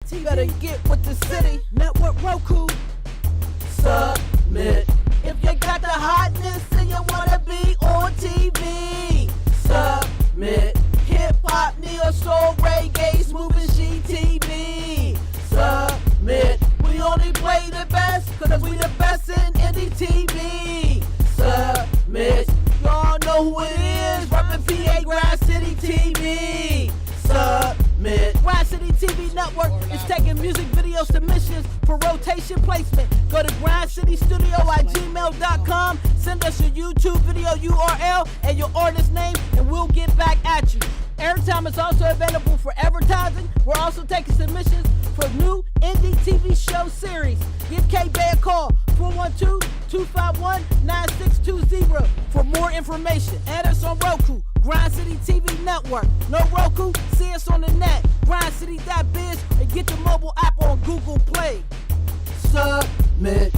TV. Better get with the city. Network Roku. Submit. If you got the hotness and you wanna be on TV. Submit. Hip hop, neo soul, reggae, smooth and she TV. Submit. We only play the best, cause we the best in indie TV. Submit. Y'all know who it is, reppin' PA Grind City TV. Submit. Grind City TV Network is taking music video submissions for rotation placement. Go to grindcitystudio@gmail.com. Send us your YouTube video URL and your artist name, and we'll get back at you. Airtime is also available for advertising. We're also taking submissions for new indie TV show series. Give K-Bay a call, 412-251-9620 for more information. Add us on Roku, Grind City TV Network. No Roku? See us on the net, grindcity.biz, and get the mobile app on Google Play. Submit.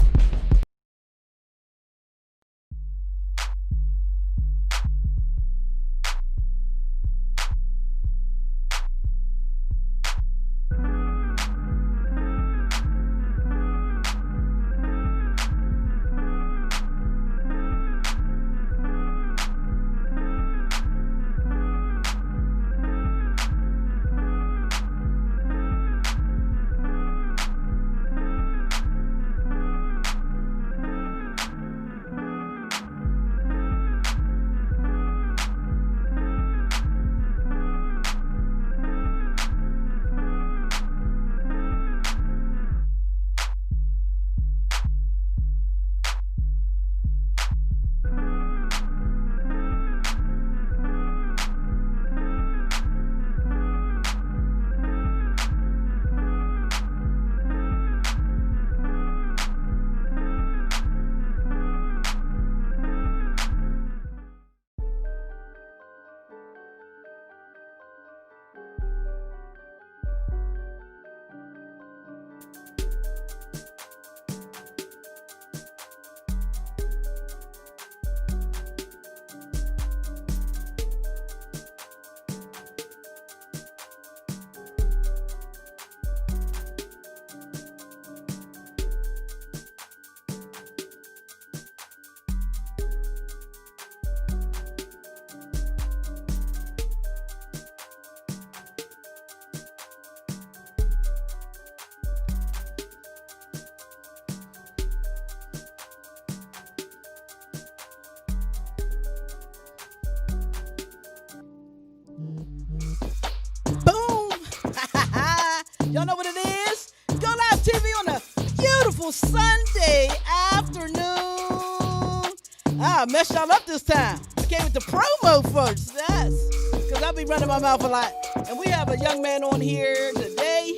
Y'all know what it is? GoLiveTv on a beautiful Sunday afternoon. I messed y'all up this time. I came with the promo first, yes. Because I'll be running my mouth a lot. And we have a young man on here today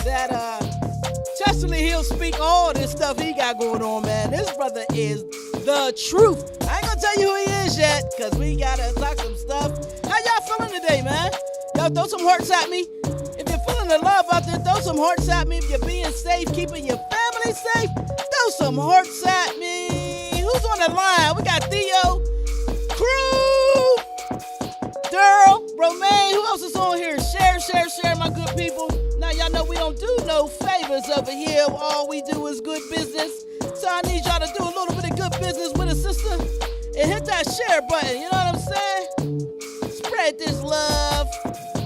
that Chesterly, he'll speak all this stuff he got going on, man. This brother is the truth. I ain't gonna tell you who he is yet, because we gotta talk some stuff. How y'all feeling today, man? Y'all throw some hearts at me. If you're feeling the love out there, throw some hearts at me. If you're being safe, keeping your family safe, throw some hearts at me. Who's on the line? We got Theo, Crew, Daryl, Romaine. Who else is on here? Share, my good people. Now, y'all know we don't do no favors over here. All we do is good business. So I need y'all to do a little bit of good business with a sister and hit that share button. You know what I'm saying? Spread this love.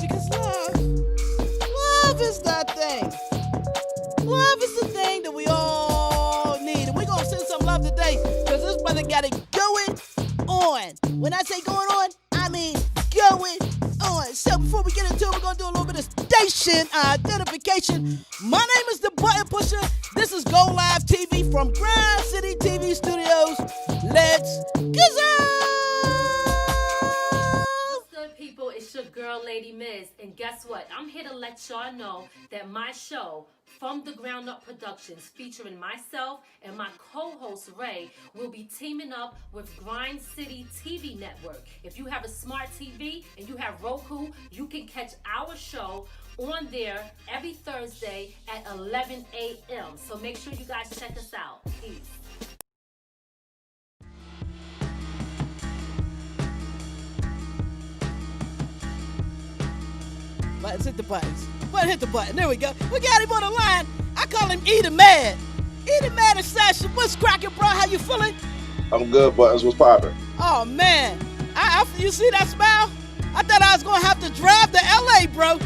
Because love is that thing. Love is the thing that we all need. And we're going to send some love today because this brother got it going on. When I say going on, I mean going on. So before we get into it, we're going to do a little bit of station identification. My name is the Button Pusher. This is GoLiveTv from Grind City TV Studios. Let's go! People, it's your girl, Lady Miz, and guess what? I'm here to let y'all know that my show, From the Ground Up Productions, featuring myself and my co-host Ray, will be teaming up with Grind City TV Network. If you have a smart TV and you have Roku, you can catch our show on there every Thursday at 11 a.m. So make sure you guys check us out. Peace. Let's hit the buttons. Well, hit the button. There we go. We got him on the line. I call him EtheMadassassin. What's cracking, bro? How you feeling? I'm good, Buttons. What's poppin'? Oh, man. You see that smile? I thought I was going to have to drive to L.A., bro.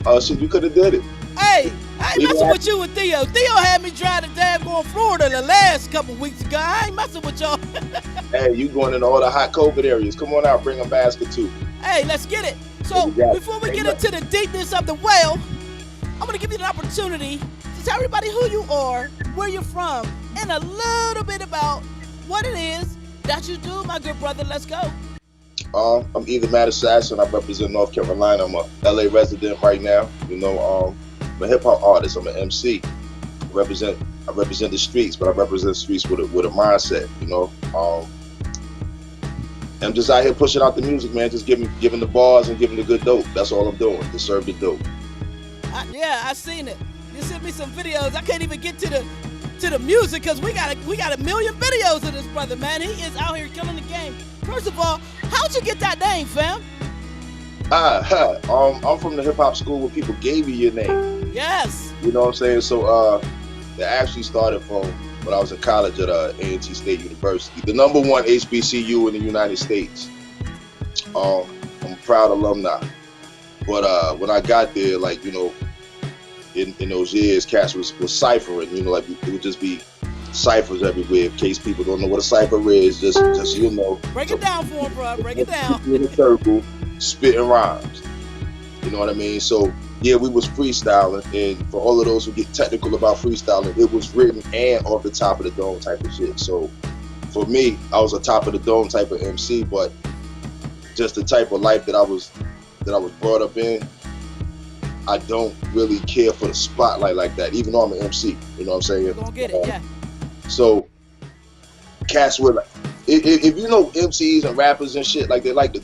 Oh, shit, you could have did it. Hey, I ain't messing with you and Theo. Theo had me drive to daggone Florida the last couple weeks ago. I ain't messing with y'all. Hey, you going into all the hot COVID areas. Come on out, bring a basket too. Hey, let's get it. So before we get into the deepness of the well, I'm going to give you an opportunity to tell everybody who you are, where you're from, and a little bit about what it is that you do, my good brother. Let's go. I'm EtheMadassassin. I represent North Carolina. I'm a LA resident right now. You know, I'm a hip hop artist. I'm an MC. I represent the streets, but I represent the streets with a mindset. You know, I'm just out here pushing out the music, man. Just giving the bars and giving the good dope. That's all I'm doing. To serve the dope. Yeah, I seen it. You sent me some videos. I can't even get to the music because we got a million videos of this brother, man. He is out here killing the game. First of all, how'd you get that name, fam? I'm from the hip hop school where people gave you your name. Yes. You know what I'm saying? So it actually started from when I was in college at A&T State University, the #1 HBCU in the United States. I'm a proud alumni. But when I got there, like, you know, in those years, cats was ciphering. You know, like it would just be ciphers everywhere. In case people don't know what a cipher is, just you know. Break it down for him, bro. Break it down. In a circle, spitting rhymes. You know what I mean? So yeah, we was freestyling, and for all of those who get technical about freestyling, it was written and off the top of the dome type of shit. So for me, I was a top of the dome type of MC, but just the type of life that I was brought up in, I don't really care for the spotlight like that, even though I'm an MC. You know what I'm saying? You're gonna get it, yeah. So cats were like, if you know MCs and rappers and shit, like they like to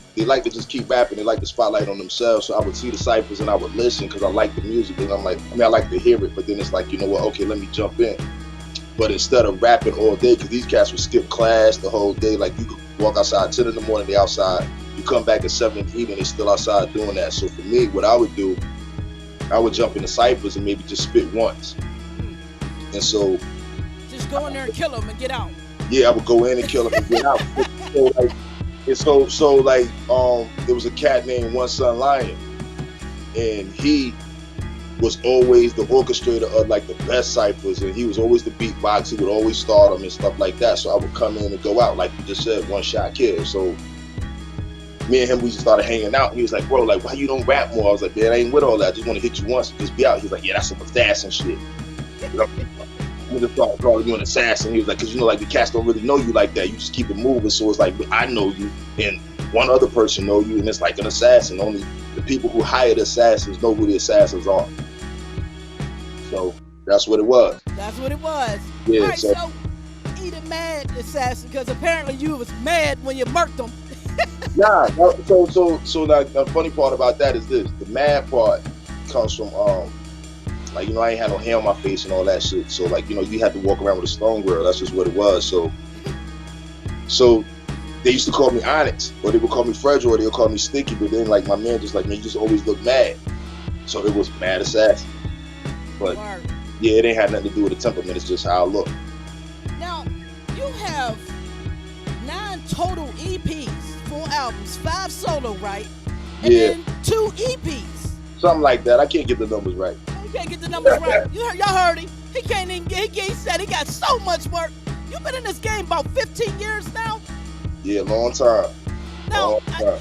just keep rapping. They like the spotlight on themselves. So I would see the ciphers and I would listen because I like the music, and I'm like, I like to hear it. But then it's like, you know what? Okay, let me jump in. But instead of rapping all day, because these cats would skip class the whole day. Like you could walk outside 10 in the morning, they outside. You come back at 7 in the evening, they still outside doing that. So for me, what I would do, I would jump into ciphers and maybe just spit once. And so just go in there and kill them and get out. Yeah, I would go in and kill them and get out. So there was a cat named One Son Lion, and he was always the orchestrator of like the best ciphers, and he was always the beatbox. He would always start them and stuff like that. So I would come in and go out, like you just said, one shot kill. So me and him, we just started hanging out. And he was like, bro, like, why you don't rap more? I was like, man, I ain't with all that. I just want to hit you once and just be out. He was like, yeah, that's some assassin shit. You know? We just started calling you an assassin. He was like, because you know, like the cats don't really know you like that. You just keep it moving. So it's like, I know you and one other person know you, and it's like an assassin. Only the people who hired assassins know who the assassins are. So that's what it was. That's what it was. Yeah. All right, so EtheMadassassin, because apparently you was mad when you murked them. Nah. So like the funny part about that is this: the mad part comes from like, you know, I ain't had no hair on my face and all that shit. So like, you know, you had to walk around with a stone girl. That's just what it was. So they used to call me Onyx, or they would call me Fragile, or they would call me Sticky. But then like my man just like, man, you just always look mad. So it was Mad Assassin. But yeah, it ain't had nothing to do with the temperament. It's just how I look. Now you have 9 total EPs, 4 albums, 5 solo, right? And then 2 EPs. Something like that. I can't get the numbers right. You can't get the numbers right. Y'all heard him. He can't even get. He said he got so much work. You've been in this game about 15 years now. Yeah, long time. Now, I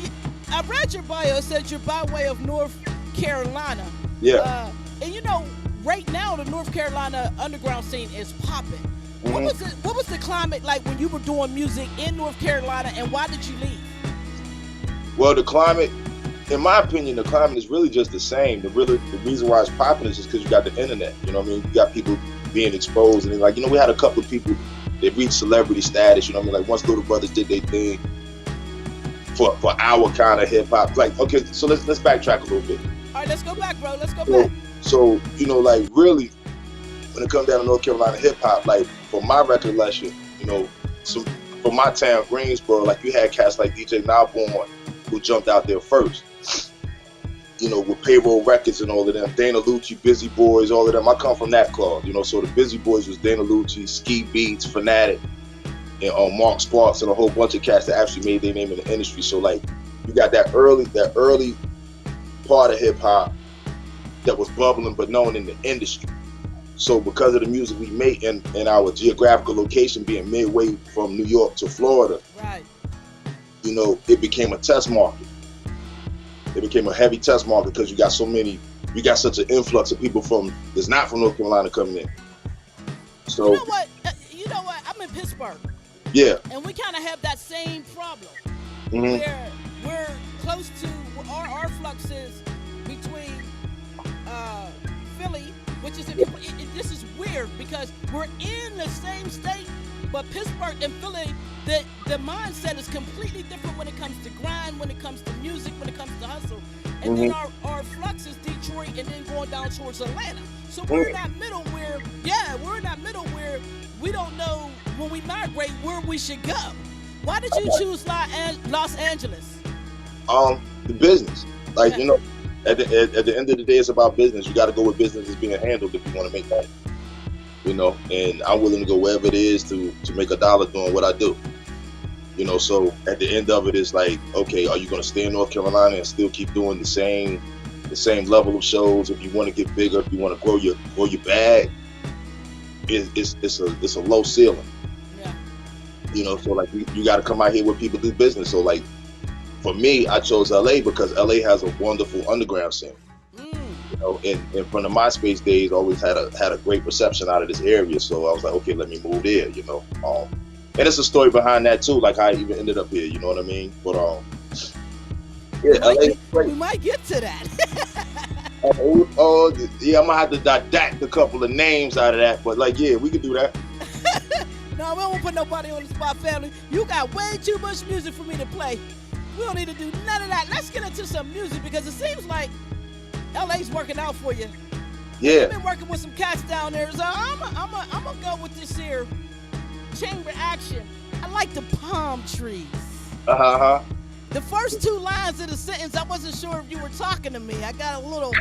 read your bio. It said you're by way of North Carolina. Yeah. And you know, right now the North Carolina underground scene is popping. Mm-hmm. What was the climate like when you were doing music in North Carolina, and why did you leave? Well, the climate, in my opinion, the climate is really just the same. The reason why it's popping is just because you got the internet. You know what I mean? You got people being exposed, and like, you know, we had a couple of people that reached celebrity status. You know what I mean? Like once Little Brothers did their thing for our kind of hip hop. Like, okay, so let's backtrack a little bit. All right, let's go back, bro. Let's go back. So you know, like really, when it comes down to North Carolina hip hop, like from my recollection, you know, from my town, Greensboro, like you had cats like DJ Nalborn who jumped out there first. you know, with Payroll Records and all of them, Dana Lucci, Busy Boys, all of them. I come from that club, you know. So the Busy Boys was Dana Lucci, Ski Beats, Fanatic, and Mark Sparks, and a whole bunch of cats that actually made their name in the industry. So like, you got that early part of hip hop that was bubbling but known in the industry. So because of the music we make and our geographical location being midway from New York to Florida, right, you know, it became a test market. It became a heavy test market because you got such an influx of people that's not from North Carolina coming in. So you know what? I'm in Pittsburgh. Yeah. And we kind of have that same problem Mm-hmm. where we're close to our flux is between Philly, which is this is weird because we're in the same state, but Pittsburgh and Philly, the mindset is completely different when it comes to grind, when it comes to music, when it comes to hustle. And then our flux is Detroit and then going down towards Atlanta. So we're in that middle where we don't know when we migrate where we should go. Why did you choose Los Angeles? The business. Like, you know, at the end of the day, it's about business. You got to go where business is being handled if you want to make money. You know, and I'm willing to go wherever it is to make a dollar doing what I do. You know, so at the end of it, it's like, okay, are you going to stay in North Carolina and still keep doing the same level of shows? If you want to get bigger, if you want to grow your bag, it's a low ceiling. Yeah. You know, so like you got to come out here where people do business. So like for me, I chose LA because LA has a wonderful underground scene. You know, and from the MySpace days, always had a great reception out of this area. So I was like, okay, let me move there. You know, and it's a story behind that too, like how I even ended up here. You know what I mean? But yeah, we might get to that. Yeah, I'm gonna have to didact a couple of names out of that. But like, yeah, we can do that. No, we don't put nobody on the spot, family. You got way too much music for me to play. We don't need to do none of that. Let's get into some music because it seems like LA's working out for you. Yeah. You've been working with some cats down there, so I'm gonna go with this here chamber action. I like the palm trees. The first two lines of the sentence, I wasn't sure if you were talking to me. I got a little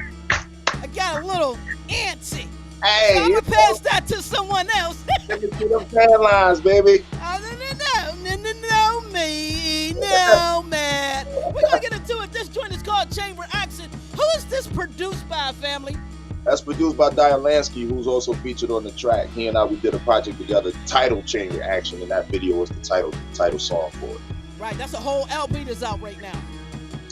antsy. Hey, so I'm gonna pass that to someone else. Let me see them fan lines, baby. No, man. We're gonna get into it. This joint is called Chamber Action. Who is this produced by, family? That's produced by Diane Lansky, who's also featured on the track. He and I, we did a project together, titled Chamber Action, and that video was the title song for it. Right, that's a whole LP that's out right now.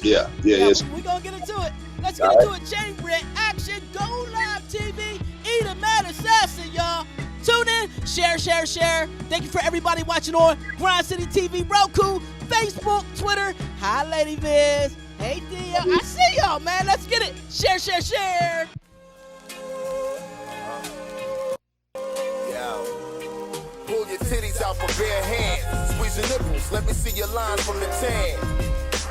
Yeah. We're gonna get into it. Let's get into it. Chamber Action, GoLiveTv, EtheMadassassin, y'all. Tune in, share. Thank you for everybody watching on Grind City TV, Roku, Facebook, Twitter. Hi, Lady Viz. Hey, Dia. I see y'all, man. Let's get it. Share. Pull your titties out for bare hands. Squeeze your nipples. Let me see your lines from the tan.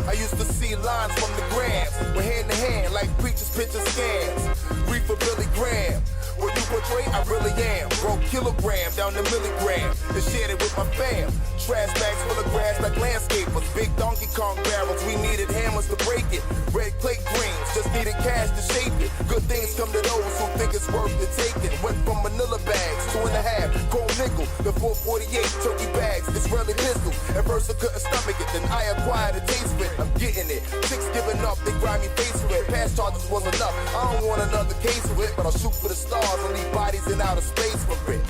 I used to see lines from the grams. We're hand to hand like preachers, picture scams. Reef for Billy Graham. What you portray, I really am. Broke kilogram down to milligram and shared it with my fam. Trash bags full of grass like landscapers. Big Donkey Kong barrels, we needed hammers to break it. Red plate dreams, just needed cash to shape it. Good things come to those who think it's worth the taking. Went from Manila bags, 2.5, chrome nickel, the 448 turkey bags, Israeli pistol. At first I couldn't stomach it, then I acquired a taste for it. I'm getting it. Chicks giving up, they grimy face for it. Past charges was enough. I don't want another case of it, but I'll shoot for the stars and leave bodies in outer space for it.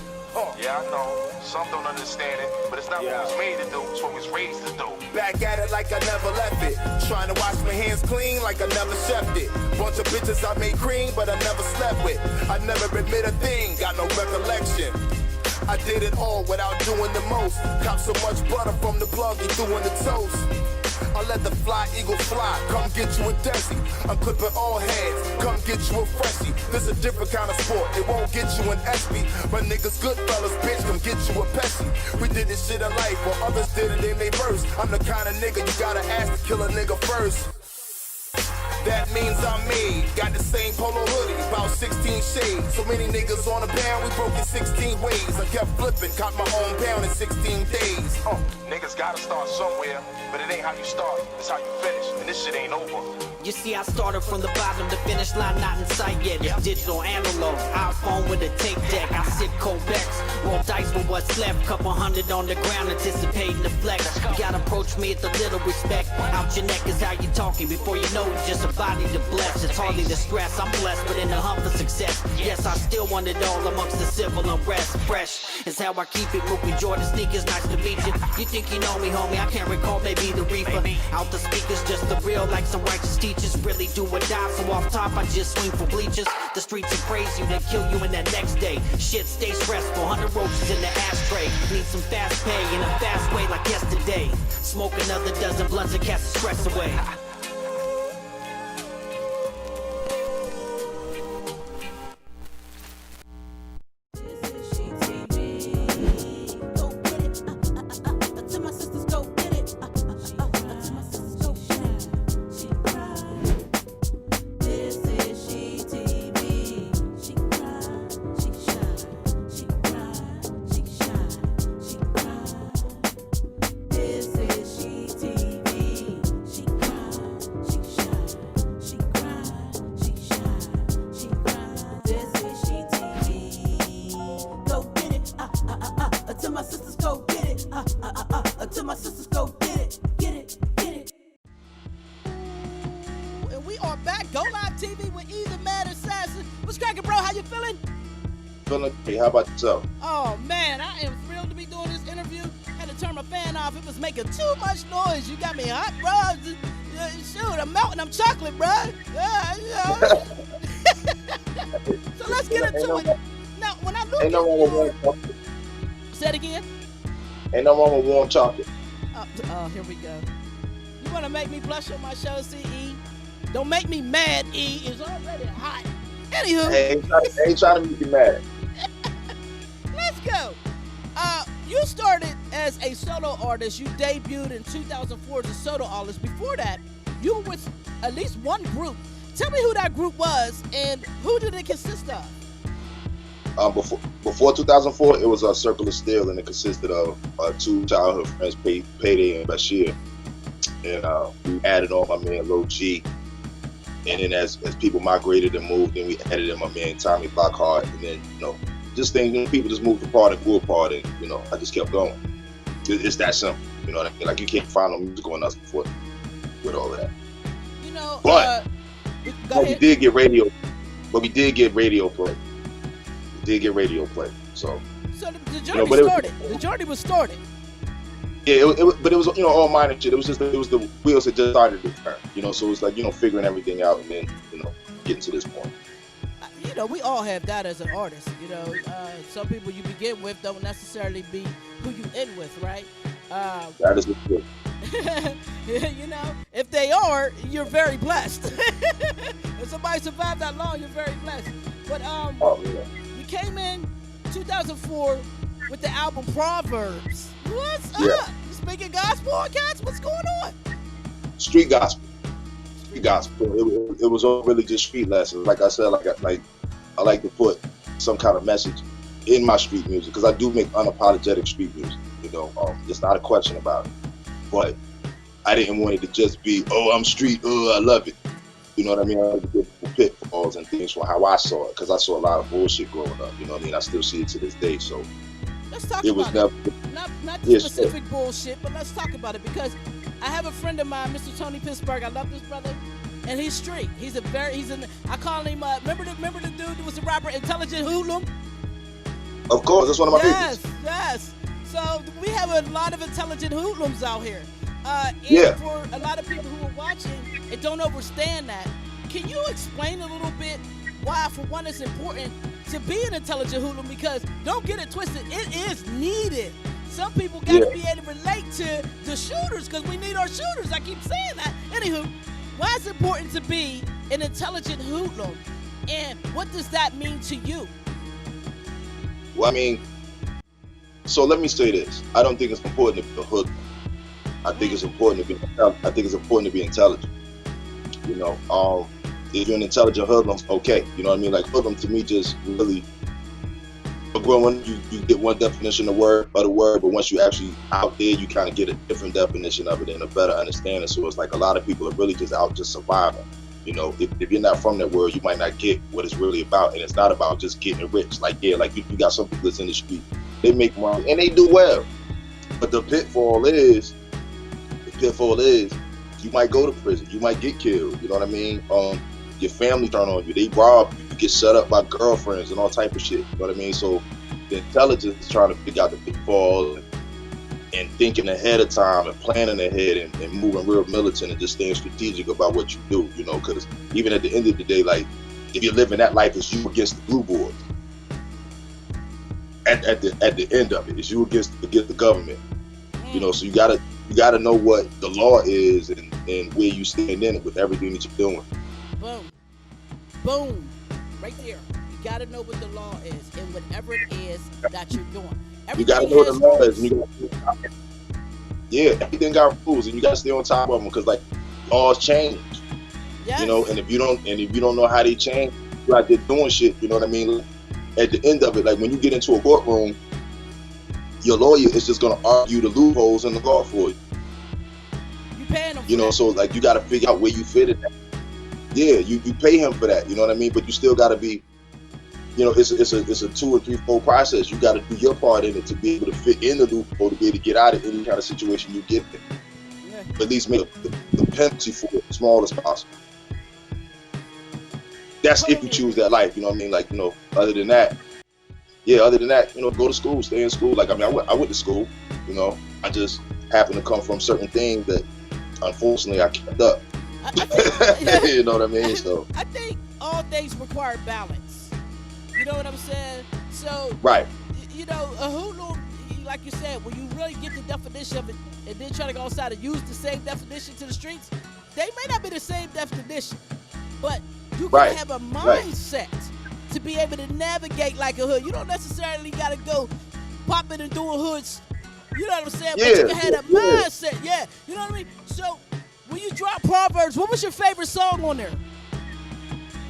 Yeah, I know. Some don't understand it, but it's not what we was made to do, it's what we was raised to do. Back at it like I never left it. Trying to wash my hands clean like I never chefed it. Bunch of bitches I made cream, but I never slept with. I never admit a thing, got no recollection. I did it all without doing the most. Caught so much butter from the plug, he threw in the toast. I let the fly eagle fly, come get you a Desi. I'm clipping all heads, come get you a freshie. This a different kind of sport, it won't get you an SB. My niggas good fellas, bitch, come get you a Pepsi. We did this shit in life, while others did it in they verse. I'm the kind of nigga you gotta ask to kill a nigga first. That means I'm made. Got the same polo hoodie, about 16 shades. So many niggas on the pound, we broke in 16 ways. I kept flipping, caught my own pound in 16 days. Niggas gotta start somewhere, but it ain't how you start, it's how you finish, and this shit ain't over. You see, I started from the bottom, the finish line not in sight yet. Digital analog, iPhone with a tape deck. I sip Cobex, roll dice with what's left. Couple hundred on the ground, anticipating the flex. You gotta approach me with a little respect. Out your neck is how you talking. Before you know it's just a body to bless. It's hardly the stress, I'm blessed, but in the hump for success. Yes, I still want it all amongst the civil unrest. Fresh is how I keep it moving. Jordan sneakers, nice to meet you. You think you know me, homie? I can't recall, maybe the reefer. Out the speakers, just the real, like some righteous teachers. Really do or die, so off top I just swing for bleachers. The streets will praise you, then kill you in that next day. Shit stay stressful, 100 roaches in the ashtray. Need some fast pay in a fast way like yesterday. Smoke another dozen blunts and cast the stress away. And we are back. GoLiveTv with EtheMadassassin. What's cracking, bro? How you feeling? Feeling great. How about yourself? Oh, man, I am thrilled to be doing this interview. Had to turn my fan off. It was making too much noise. You got me hot, bro. Shoot, I'm melting. I'm chocolate, bro. So let's get into it. Now, when I look Ain't no wrong with warm at chocolate. say it again. Ain't no wrong with warm chocolate. Oh, here we go. You want to make me blush on my show, CE? Don't make me mad, E. It's already hot. Anywho. Hey, ain't trying to make you mad. Let's go. You started as a solo artist. You debuted in 2004 as a solo artist. Before that, you were with at least one group. Tell me who that group was and who did it consist of? Before 2004, it was a Circle of Steel, and it consisted of two childhood friends, Payday and Bashir. And we added on my man Lil G. And then as people migrated and moved, then we added in my man Tommy Blockhart. And then, just things, people just moved apart and grew apart. And, I just kept going. It's that simple. You know what I mean? Like, you can't find no music on us before with all of that. But we did get radio. But we did get radio play. So the journey started. The journey was started. Yeah, but it was all minor shit. It was the wheels that just started to turn. So it was like figuring everything out and then getting to this point. We all have that as an artist. Some people you begin with don't necessarily be who you end with, right? That is true. If they are, you're very blessed. If somebody survived that long, you're very blessed. But you came in 2004 with the album Proverbs. What's up? You speaking gospel, cats? What's going on? Street gospel. It was all really just street lessons. Like I said, I like to put some kind of message in my street music because I do make unapologetic street music. It's not a question about it. But I didn't want it to just be, I'm street, I love it. You know what I mean? I like to get pitfalls and things from how I saw it because I saw a lot of bullshit growing up. You know what I mean? I still see it to this day. So let's talk about it. Not the specific bullshit, but let's talk about it because I have a friend of mine, Mr. Tony Pittsburgh. I love this brother, and he's street. I call him. Remember the dude that was the rapper, Intelligent Hoodlum? Of course, that's one of my favorites. Yes. So we have a lot of intelligent hoodlums out here. For a lot of people who are watching and don't understand that, can you explain a little bit why, for one, it's important to be an intelligent hoodlum? Because don't get it twisted, it is needed. Some people got to be able to relate to the shooters because we need our shooters. I keep saying that. Anywho, why is it important to be an intelligent hoodlum? And what does that mean to you? Well, I mean, so let me say this. I don't think it's important to be a hoodlum. I think it's important to be intelligent. You know, if you're an intelligent hoodlum, okay. You know what I mean? Like hoodlum to me just really. But growing, you get one definition of the word, but once you actually out there, you kind of get a different definition of it and a better understanding. So it's like a lot of people are really just out just surviving. You know, if you're not from that world, you might not get what it's really about. And it's not about just getting rich. Like, yeah, like you got some people that's in the street, they make money and they do well. But the pitfall is you might go to prison, you might get killed. You know what I mean? Your family turn on you, they rob you, you get shut up by girlfriends and all type of shit. You know what I mean? So the intelligence is trying to figure out the pitfalls and thinking ahead of time and planning ahead and moving real militant and just staying strategic about what you do, you know, because even at the end of the day, like if you're living that life, it's you against the blue boards. At the end of it, it's you against the government. You know, so you gotta know what the law is and where you stand in it with everything that you're doing. Boom, right there. You gotta know what the law is and whatever it is that you're doing. You gotta know what the law is. Everything got rules, and you gotta stay on top of them because like laws change. Yes. You know, and if you don't know how they change, you out there doing shit. You know what I mean? Like, at the end of it, like when you get into a courtroom, your lawyer is just gonna argue the loopholes in the law for you. You paying him. You know, so like you gotta figure out where you fit in that. Yeah, you pay him for that. You know what I mean? But you still gotta be. You know, it's a 2 or 3 fold process. You got to do your part in it to be able to fit in the loophole, to be able to get out of any kind of situation you get in. Yeah. But at least make the penalty for it as small as possible. That's if you choose that life. You know what I mean? Like, you know, other than that, you know, go to school, stay in school. Like, I mean, I went to school. You know, I just happened to come from certain things that, unfortunately, I kept up. You know what I mean? So I think all things require balance. You know what I'm saying? So, right. You know, a hoodlum, like you said, when you really get the definition of it and then try to go outside and use the same definition to the streets, they may not be the same definition, but you can have a mindset to be able to navigate like a hood. You don't necessarily got to go popping and doing hoods. You know what I'm saying? But you can have a mindset. Yeah. You know what I mean? So, when you drop Proverbs, what was your favorite song on there?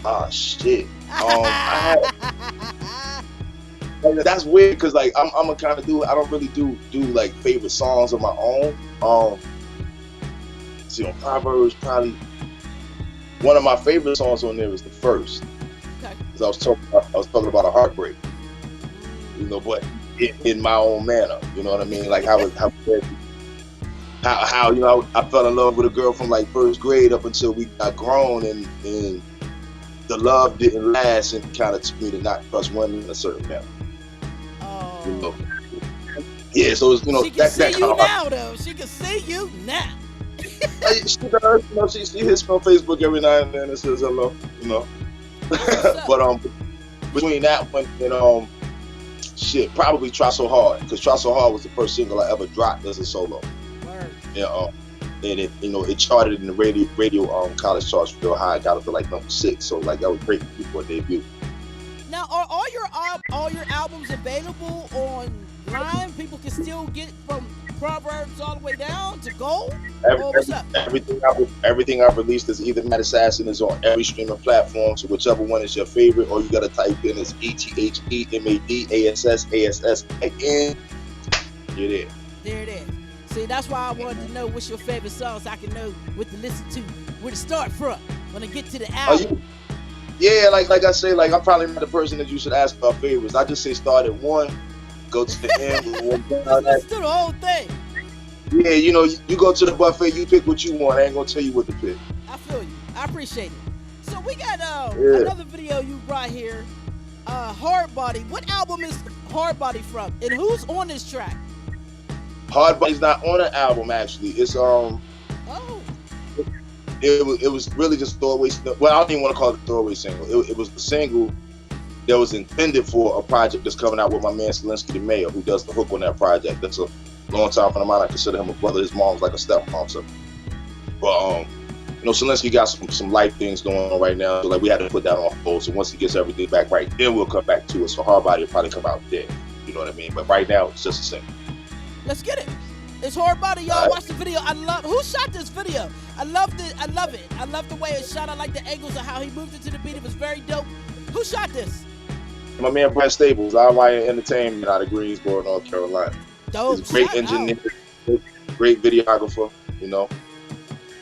Oh shit! That's weird because like I'm a kind of dude. I don't really do like favorite songs of my own. See, on Proverbs, probably one of my favorite songs on there is the first. Okay. Because I was talking about a heartbreak. You know, but in my own manner. You know what I mean? Like how you know I fell in love with a girl from like first grade up until we got grown and the love didn't last and kind of took me to not trust women in a certain manner. Oh. You know? Yeah, so it's, you know, she can see you now, though. She can see you now. She does, you know, she hits me on Facebook every now and then and says hello, you know. But between that one and shit, probably Try So Hard, because Try So Hard was the first single I ever dropped as a solo. Word. Yeah, and it, you know, it charted in the radio college charts real high. It got up to like number 6, so like that was great before debut. Now, are all your albums available online? People can still get from Proverbs all the way down to Gold. Everything I've released is EtheMadassassin is on every streaming platform. So whichever one is your favorite, all you gotta type in is EtheMadassassin. You're there. There it is. See, that's why I wanted to know what's your favorite song, so I can know what to listen to, where to start from when I get to the album. Yeah, like I say, like I'm probably not the person that you should ask about favorites. I just say start at 1, go to the end. Let's do the whole thing. Yeah, you know, you go to the buffet, you pick what you want. I ain't gonna tell you what to pick. I feel you. I appreciate it. So we got another video you brought here, Hard Body. What album is Hard Body from, and who's on this track? Hard Body's not on an album, actually. It's It was really just throwaway. Well, I don't even want to call it a throwaway single. It was the single that was intended for a project that's coming out with my man Selinsky the Mayor, who does the hook on that project. That's a long time friend of mine. I consider him a brother. His mom's like a stepmom. So, but you know, Selinsky got some life things going on right now. So like we had to put that on hold. So once he gets everything back right, then we'll come back to it. So Hard Body will probably come out there. You know what I mean? But right now it's just a single. Let's get it. It's hard body, y'all. Watch the video. I love. Who shot this video? I loved it. I love it. I love the way it shot. I like the angles of how he moved into the beat. It was very dope. Who shot this? My man Brett Staples, IYN Entertainment out of Greensboro, North Carolina. Dope. He's a great engineer, great videographer, you know.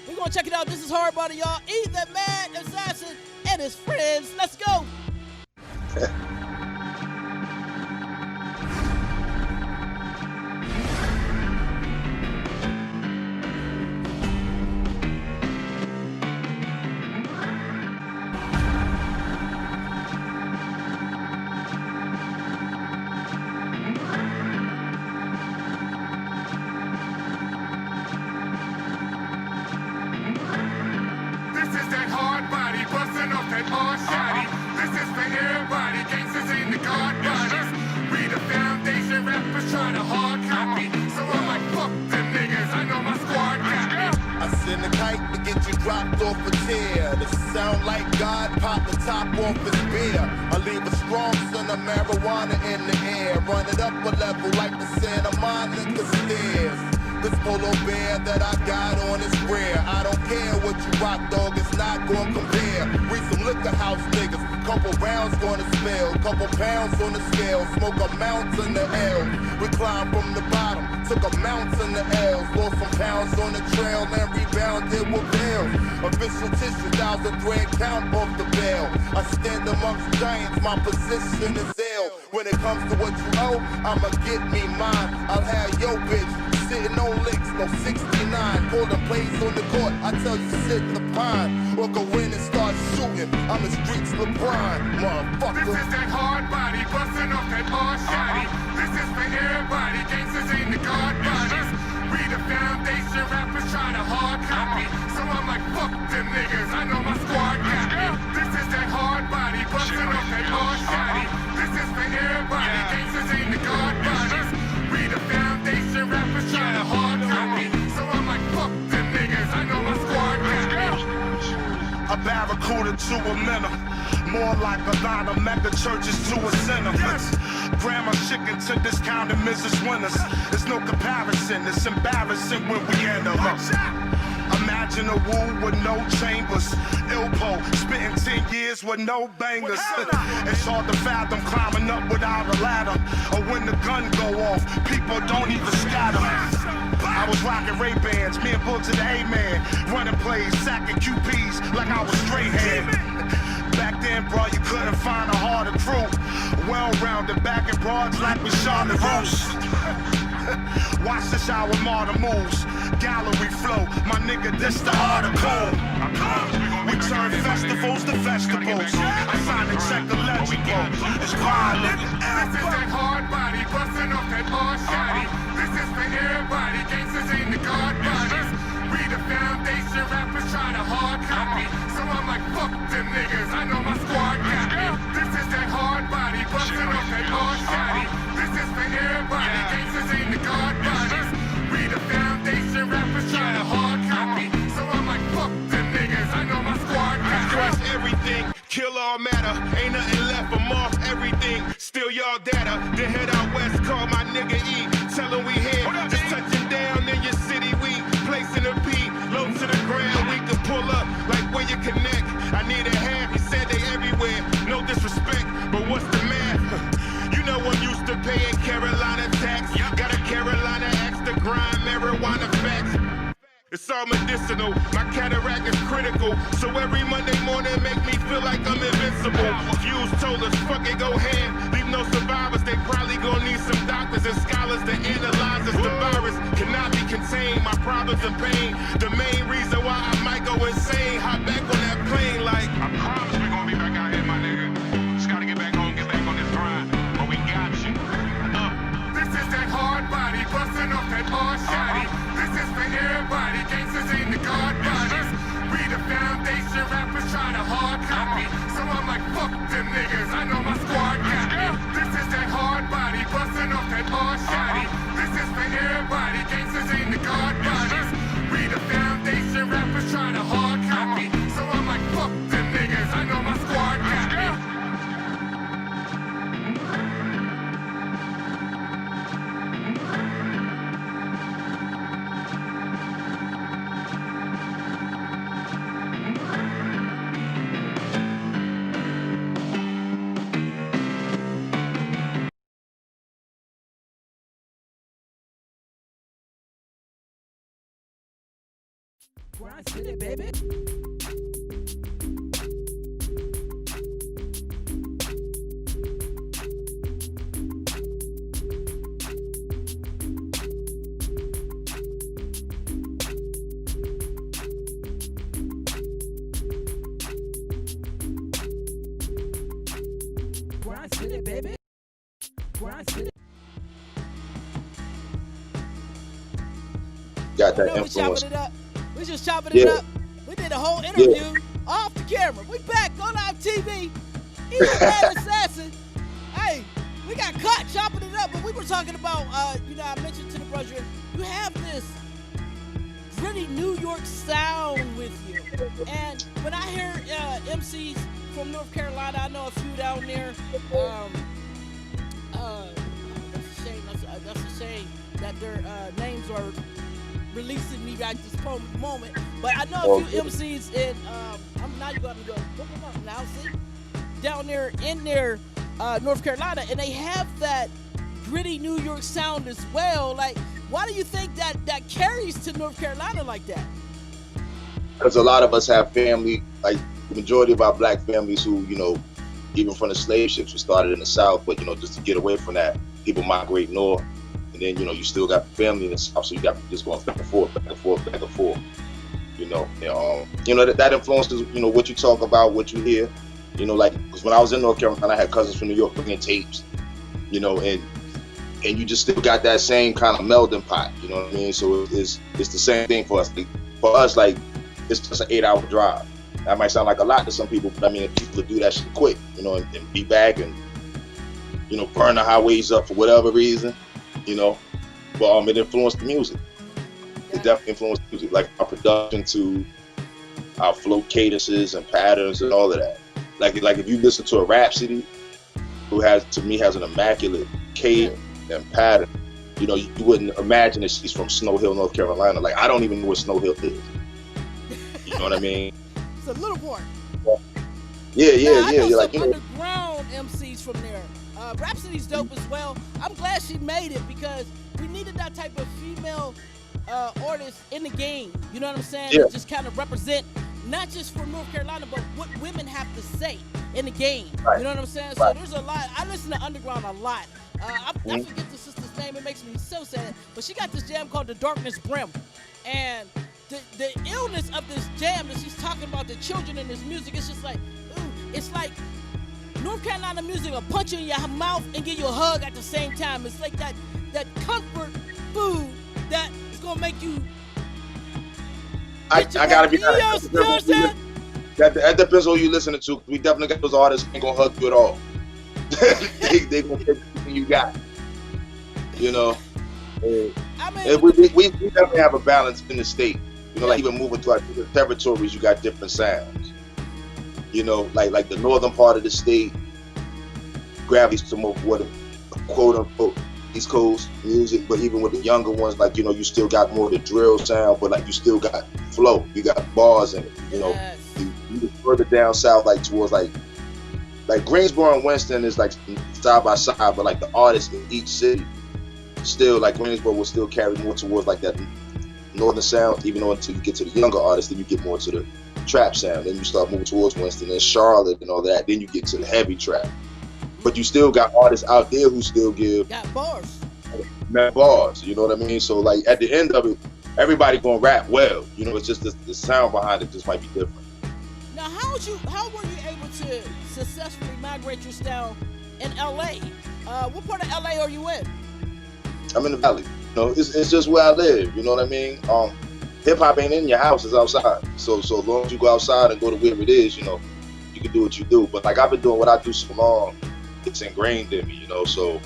We're going to check it out. This is hard body, y'all. EtheMadassassin and his friends. Let's go. Dropped off a tear, the sound like God popped the top off his beer. I leave a strong scent of marijuana in the air, run it up a level like the Santa Monica stairs. This polo bear that I got on is rare. I don't care what you rock, dog, it's not gonna compare. We some liquor house niggas, couple rounds gonna spill, couple pounds on the scale, smoke a mountain of L. We climb from the bottom, took a mountain of L's, lost some pounds on the trail and rebounded with pills. Official tissue, 1,000 thread count off the bell. I stand amongst giants, my position is ill. When it comes to what you owe, I'ma get me mine. I'll have your bitch sitting on licks, no 69. Pulling plays on the court, I tell you sit in the pine. Or go in and start shooting, I'm the streets LeBron, motherfucker. This is that hard body, busting off that hard shotty. This is for everybody, gangsters ain't the guard bodies. We the foundation, rappers try to hard copy. So I'm like, fuck them niggas, I know my squad got me. This is that hard body, busting off that hard shotty. This is for everybody, gangsters ain't the guard bodies. We the foundation, rappers try to hard copy. So I'm like, fuck them niggas, I know my squad got me. A barracuda to a minnow, more like a line of mega churches to a center. Grandma chicken to discounted Mrs. Winners. There's no comparison, it's embarrassing when we enter. Imagine a woo with no chambers, Ilpo spitting 10 years with no bangers. It's hard to fathom climbing up without a ladder, or when the gun go off, people don't even scatter. I was rocking Ray-Bans, me and Bull to the A-Man, running plays, sacking QPs like I was straight hand. Back then, bro, you couldn't find a harder crew. Well-rounded, back in broads like we Charlotte Roast. Watch this our martyr moves. Gallery flow, my nigga, this the article. We turn festivals to vegetables. I signed a check illegible. It's violent. This is that hard body, busting off that hard shotty. This is for everybody, gangsters ain't the guard bodies. We the foundation, rappers try to hard copy. So I'm like, fuck them niggas, I know my squad got me. This is that hard body, busting off that hard shotty. This is for everybody, gangsters ain't the guard bodies. We the foundation, rappers try to hard copy. So I'm like, fuck them niggas, I know my squad got me. Crush everything, kill all matter. Ain't nothing left from off everything. Steal y'all data, then head out west, call my nigga E. Tell him we here, just touching down in your city. We placing a P, low to the ground. We can pull up like where you connect. I need a hand, he said they everywhere. No disrespect, but what's the math? You know I'm used to paying Carolina tax. Got a Carolina axe to grind marijuana facts. It's all medicinal, my cataract is critical. So every Monday morning make me feel like I'm invincible. Fuse told us, fuck it, go ham. Leave no survivors, they probably gonna need some doctors and scholars to analyze us. The virus cannot be contained, my problems and pain. The main reason why I might go insane. Hop back on that plane like, I promise we gonna be back out here, my nigga. Just gotta get back home, get back on this grind. But we got you. This is that hard body, busting off that hard shotty. This is for everybody, gangsters ain't the guard bodies. We the foundation, rappers try to hard copy. So I'm like, fuck them niggas, I know my squad got me. This is that hard body, busting off that hard shotty. This is for everybody, gangsters ain't the guard bodies. We the foundation. Grind City, baby. Grind City, baby. Grind City. Got that No, we influence. chopping it up. We just chopping it Yeah. up. We did a whole interview off the camera. We back on GoLiveTv. EtheMadassassin. Hey, we got caught chopping it up, but we were talking about, I mentioned to the brother, you have this gritty New York sound with you. And when I hear MCs from North Carolina, I know a few down there. That's a shame. That's a shame that their names are releasing me right this moment. But I know a few MCs in, I'm not going to go look them up now, see? Down there in their North Carolina, and they have that gritty New York sound as well. Like, why do you think that carries to North Carolina like that? Because a lot of us have family, like the majority of our black families who, even from the slave ships, we started in the South, but, just to get away from that, people migrate north. And then, you still got family in the South, so you got just going back and forth, back and forth, back and forth. That influences, what you talk about, what you hear. Because when I was in North Carolina, I had cousins from New York bringing tapes, and you just still got that same kind of melting pot, you know what I mean? So it's the same thing for us. For us, like, it's just an 8-hour drive. That might sound like a lot to some people, but I mean, people do that shit quick, and be back and, burn the highways up for whatever reason, but it influenced the music. It definitely influenced the music, like our production to our flow cadences and patterns and all of that. Like if you listen to a Rhapsody, who has an immaculate cadence and pattern, you wouldn't imagine that she's from Snow Hill, North Carolina. Like, I don't even know where Snow Hill is. You know what I mean? It's a little part. Yeah. I know You're some like, underground MCs from there. Rhapsody's dope as well. I'm glad she made it because we needed that type of female artist in the game. You know what I'm saying? Yeah. To just kind of represent not just for North Carolina, but what women have to say in the game. Right. You know what I'm saying? Right. So there's a lot. I listen to underground a lot. I forget the sister's name. It makes me so sad. But she got this jam called The Darkness Brim. And the illness of this jam that she's talking about, the children in this music, it's just like, ooh, it's like North Carolina music will punch you in your mouth and give you a hug at the same time. It's like that comfort food that is gonna make you. I gotta be honest. You know what I'm saying? That depends on who you listening to. We definitely got those artists who ain't gonna hug you at all. they gonna take everything you got. I mean, And we definitely have a balance in the state. Like even moving to our different territories, you got different sounds. Like the northern part of the state gravitates to more what quote unquote East Coast music, but even with the younger ones, like you still got more of the drill sound, but like you still got flow, you got bars in it. yes. You get further down south, like towards like Greensboro and Winston is like side by side, but like the artists in each city still, like Greensboro will still carry more towards like that northern sound, even though until you get to the younger artists, then you get more to the trap sound. Then you start moving towards Winston and Charlotte and all that. Then you get to the heavy trap. But you still got artists out there who still give Got bars. bars. You know what I mean? So like at the end of it, everybody gonna rap well. It's just the sound behind it just might be different. Now, how were you able to successfully migrate your style in LA? What part of LA are you in? I'm in the valley. It's just where I live. You know what I mean? Hip hop ain't in your house; it's outside. So as long as you go outside and go to wherever it is, you can do what you do. But like I've been doing what I do so long, it's ingrained in me. So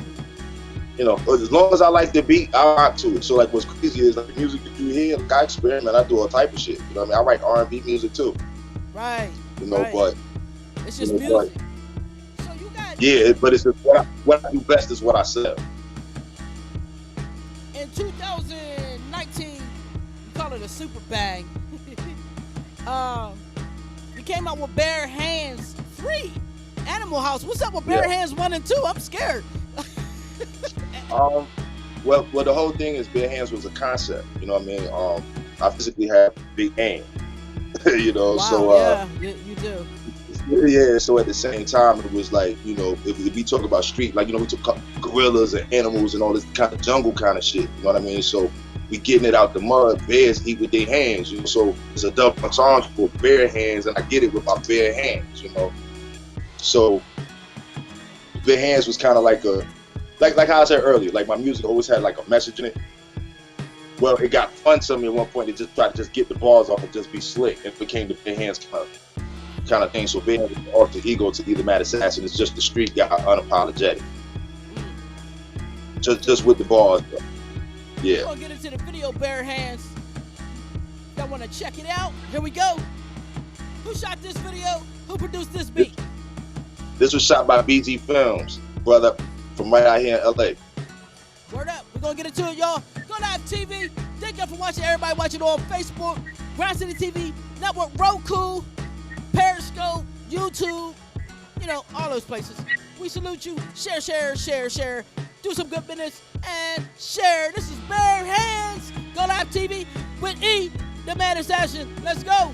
as long as I like the beat, I rock to it. So like what's crazy is like the music that you hear, like I experiment. I do all type of shit. You know what I mean? I write R&B music too. Right. Right. But it's just music. So you got but it's just what I do best is what I sell. In 2019, you call it a super bang. You came out with Bare Hands 3, Animal House. What's up with Bare Hands 1 and 2? I'm scared. Well, the whole thing is Bare Hands was a concept. You know what I mean? I physically have big hands. You know, Wow, so yeah, you do. yeah. So at the same time, it was like, you know, if we talk about street, like, you know, we talk gorillas and animals and all this kind of jungle kind of shit. You know what I mean? So we getting it out the mud. Bears eat with their hands. You know, so it's a double entendre for bare hands, and I get it with my bare hands. You know, so bare hands was kind of like a like how I said earlier. Like my music always had like a message in it. Well, it got fun to me at one point to just try to just get the bars off and just be slick. It became the bare hands kind of thing. So bare hands was alter ego to EtheMadassassin. It's just the street guy, unapologetic. Just with the bars. Yeah. We're gonna get into the video, bare hands. Y'all wanna check it out? Here we go. Who shot this video? Who produced this beat? This was shot by BG Films, brother, from right out here in LA. Word up. We're gonna get into it, y'all. GoLiveTv. Thank y'all for watching. Everybody watching on Facebook, Grind City TV, Network, Roku, Periscope, YouTube, you know, all those places. We salute you. Share, share, share, share. Do some good business and share. This is Bare Hands. GoLiveTv with EtheMadassassin. Let's go.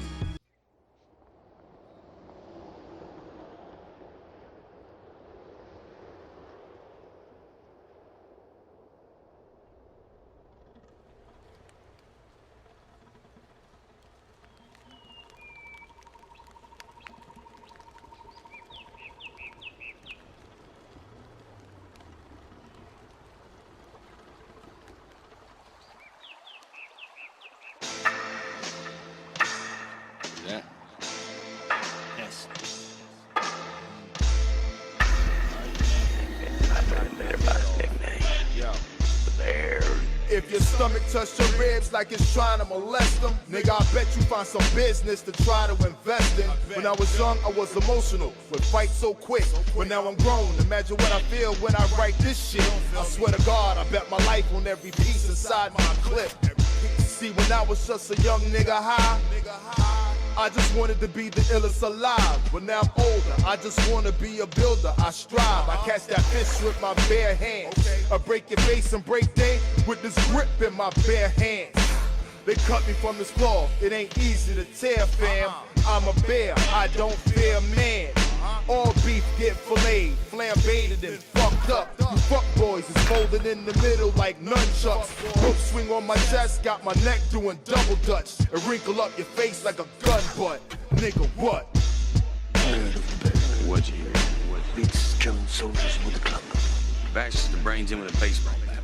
Yeah. Yes. If your stomach touch your ribs like it's trying to molest them, nigga, I bet you find some business to try to invest in. When I was young, I was emotional, would fight so quick. But now I'm grown, imagine what I feel when I write this shit. I swear to God, I bet my life on every piece inside my clip. See, when I was just a young nigga high, I just wanted to be the illest alive. But now I'm older, I just wanna be a builder. I strive, I catch that fish with my bare hands. I break your face and break day with this grip in my bare hands. They cut me from this cloth, it ain't easy to tear, fam. I'm a bear, I don't fear man. All beef get filleted, flambéed and fucked up. You fuck boys is folded in the middle like nunchucks. Rope swing on my chest, got my neck doing double dutch. And wrinkle up your face like a gun butt. Nigga, what? What'd you hear? Beats German soldiers with a club. Bashes the brains in with a baseball bat.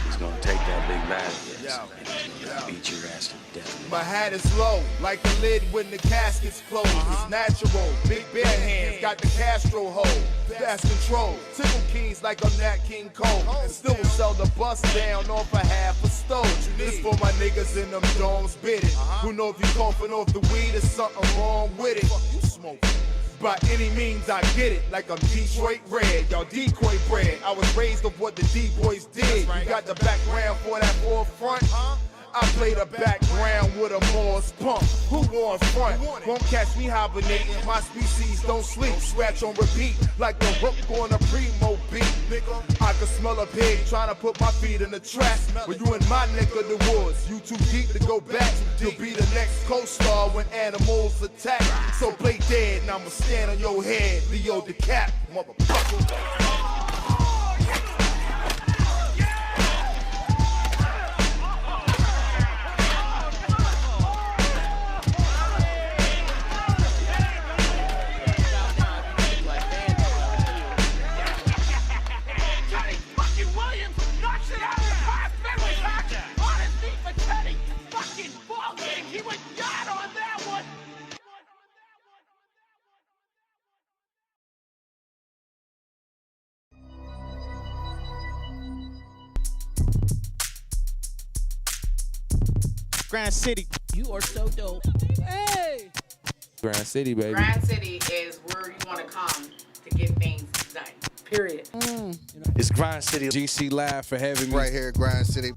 He's gonna take that big bat of his and beat your ass to death. My hat is low, like the lid when the casket's closed. It's natural, big bare hands, got the Castro hold. Fast control, tickle keys like I'm Nat King Cole. And still will sell the bus down off a half a stove. This for my niggas in them domes bidding. Who know if you coughing off the weed, there's something wrong with it. You smoke. By any means I get it, like I'm Detroit red, y'all decoy bred. I was raised of what the D-boys did. You got the background for that forefront? I play the background with a Morse pump. Who on front? Won't catch me hibernating. My species don't sleep. Scratch on repeat like the hook on a primo beat. I can smell a pig trying to put my feet in the trap. When you in my neck of the woods, you too deep to go back. You'll be the next co-star when animals attack. So play dead and I'ma stand on your head. Leo the Cap, motherfucker. Grind City. You are so dope. Hey! Grind City, baby. Grind City is where you want to come to get things done. Period. It's Grind City. GC Live for having me. Right here at Grind City.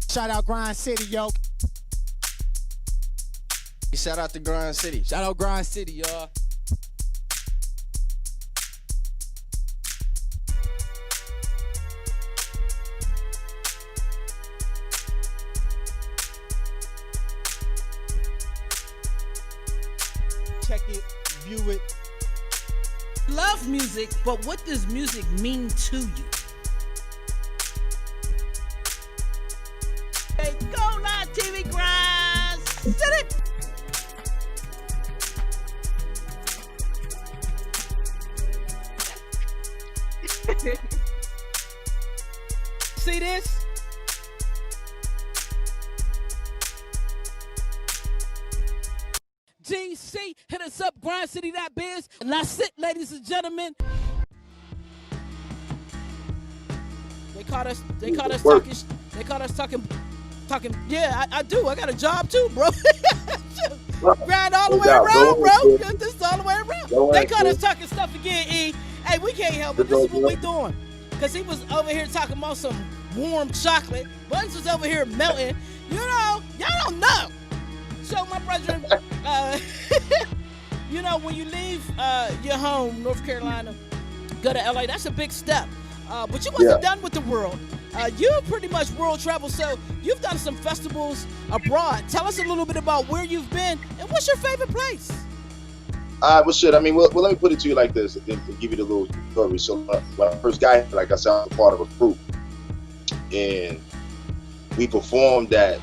Shout out Grind City, yo. Shout out to Grind City. Shout out Grind City, y'all. check it, view it. Love music, but what does music mean to you? Hey, GoLiveTv Grind City. See this? GC, hit us up, grindcity.biz. And that's it, ladies and gentlemen. They caught us talking. Yeah, I do. I got a job too, bro. Grind all the way around, bro. This is all the way around. They caught us talking stuff again, E. Hey, we can't help it. This is what we doing. Because he was over here talking about some warm chocolate. Buns was over here melting. You know, y'all don't know. So, my brethren, you know, when you leave your home, North Carolina, go to LA, that's a big step. But you wasn't done with the world. You pretty much world travel, so you've done some festivals abroad. Tell us a little bit about where you've been and what's your favorite place? Well, shit. I mean, well, let me put it to you like this, and give you the little story. So, when I first got here, like I said, I was part of a group, and we performed at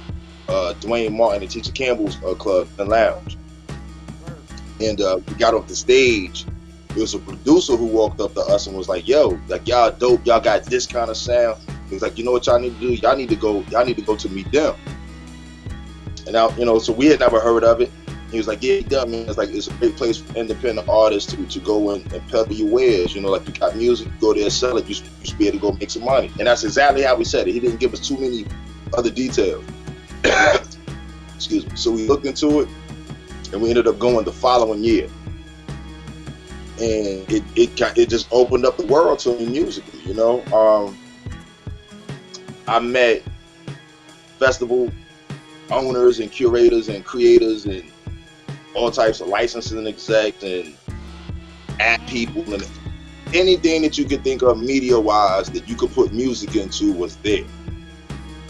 Dwayne Martin and Teacher Campbell's club and lounge, and we got off the stage. There was a producer who walked up to us and was like, "Yo, like y'all dope, y'all got this kind of sound." He was like, "You know what y'all need to do? Y'all need to go to meet them." And now, you know, so we had never heard of it. He was like, "Yeah, dumb man. It's like it's a great place for independent artists to go and peddle your wares. You know, like you got music, go there, sell it. You should be able to go make some money." And that's exactly how we said it. He didn't give us too many other details. Excuse me. So we looked into it, and we ended up going the following year. And it just opened up the world to me musically. You know, I met festival owners and curators and creators and all types of licensing execs and app people, and anything that you could think of media-wise that you could put music into was there.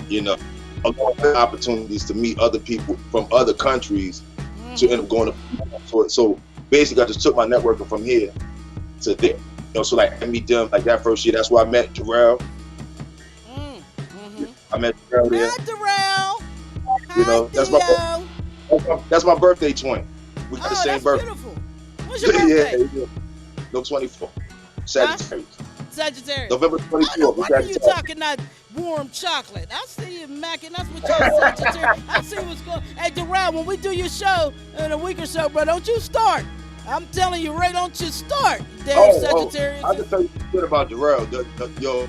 You know, a lot of opportunities to meet other people from other countries to end up going to. So basically, I just took my networking from here to there. You know, so like I meet them like that first year. That's where I met Jarrell. I met Jarrell there. Hi, Darrell. You know, that's my birthday twin. We got the same birthday. Beautiful. What's your birthday? Yeah. No, 24. Sagittarius. Sagittarius. November 24th. Why are you talking that warm chocolate? I see you macking. That's what you're Sagittarius. I see what's going on. Hey, Darrell, when we do your show in a week or so, bro, don't you start. I'm telling you, Ray, don't you start. Damn Sagittarius. I can tell you shit about Jarrell. Yo,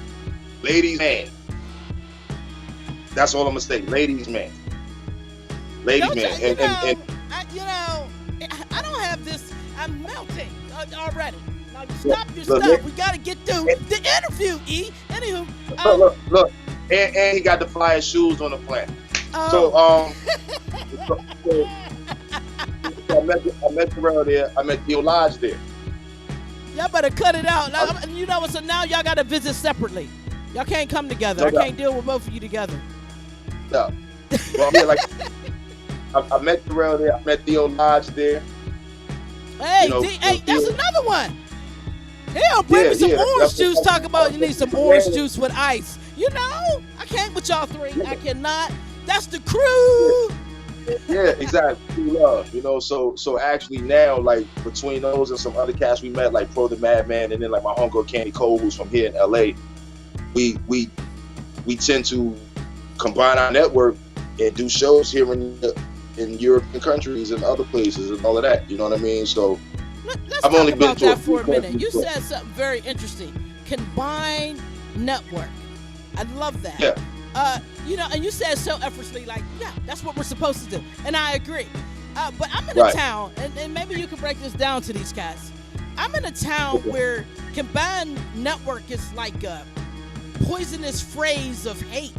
ladies man. That's all I'm gonna say. Ladies man. Ladies man. You know, I don't have this. I'm melting already. Now you stop your stuff. We gotta get through the interview, E. Anywho. Look. And he got the flyest shoes on the planet. So I met Jarrell there. I met Theo Lodge there. Y'all better cut it out. Now, you know what? So now y'all gotta visit separately. Y'all can't come together. I can't deal with both of you together. No. Well, yeah, like I met Jarrell there. I met Theo Lodge there. Hey, you know, hey, that's another one. Hell, bring me some orange juice. Talk about you need some orange juice with ice. You know, I can't with y'all three. I cannot. That's the crew. Yeah, exactly. True love. You know, so actually now, like between those and some other cats we met, like Pro the Madman, and then like my homegirl Candy Cole, who's from here in LA, we tend to combine our network and do shows here in European countries and other places and all of that. You know what I mean? So let's talk about that for a minute. You said something very interesting. Combined network. I love that. Yeah. You know, and you said so effortlessly, like, yeah, that's what we're supposed to do. And I agree. But I'm in a town, and maybe you can break this down to these guys. I'm in a town where combined network is like a poisonous phrase of hate.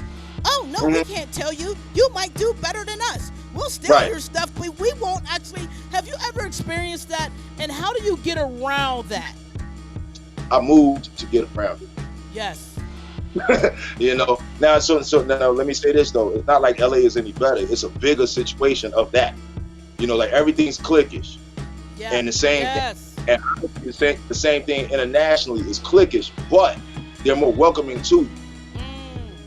Oh, no, we can't tell you. You might do better than us. We'll steal your stuff, but we won't actually. Have you ever experienced that? And how do you get around that? I moved to get around it. Yes. You know, now let me say this though. It's not like LA is any better. It's a bigger situation of that. You know, like everything's cliquish. Yeah. And the same Yes. thing, and the same thing internationally is cliquish, but they're more welcoming to you.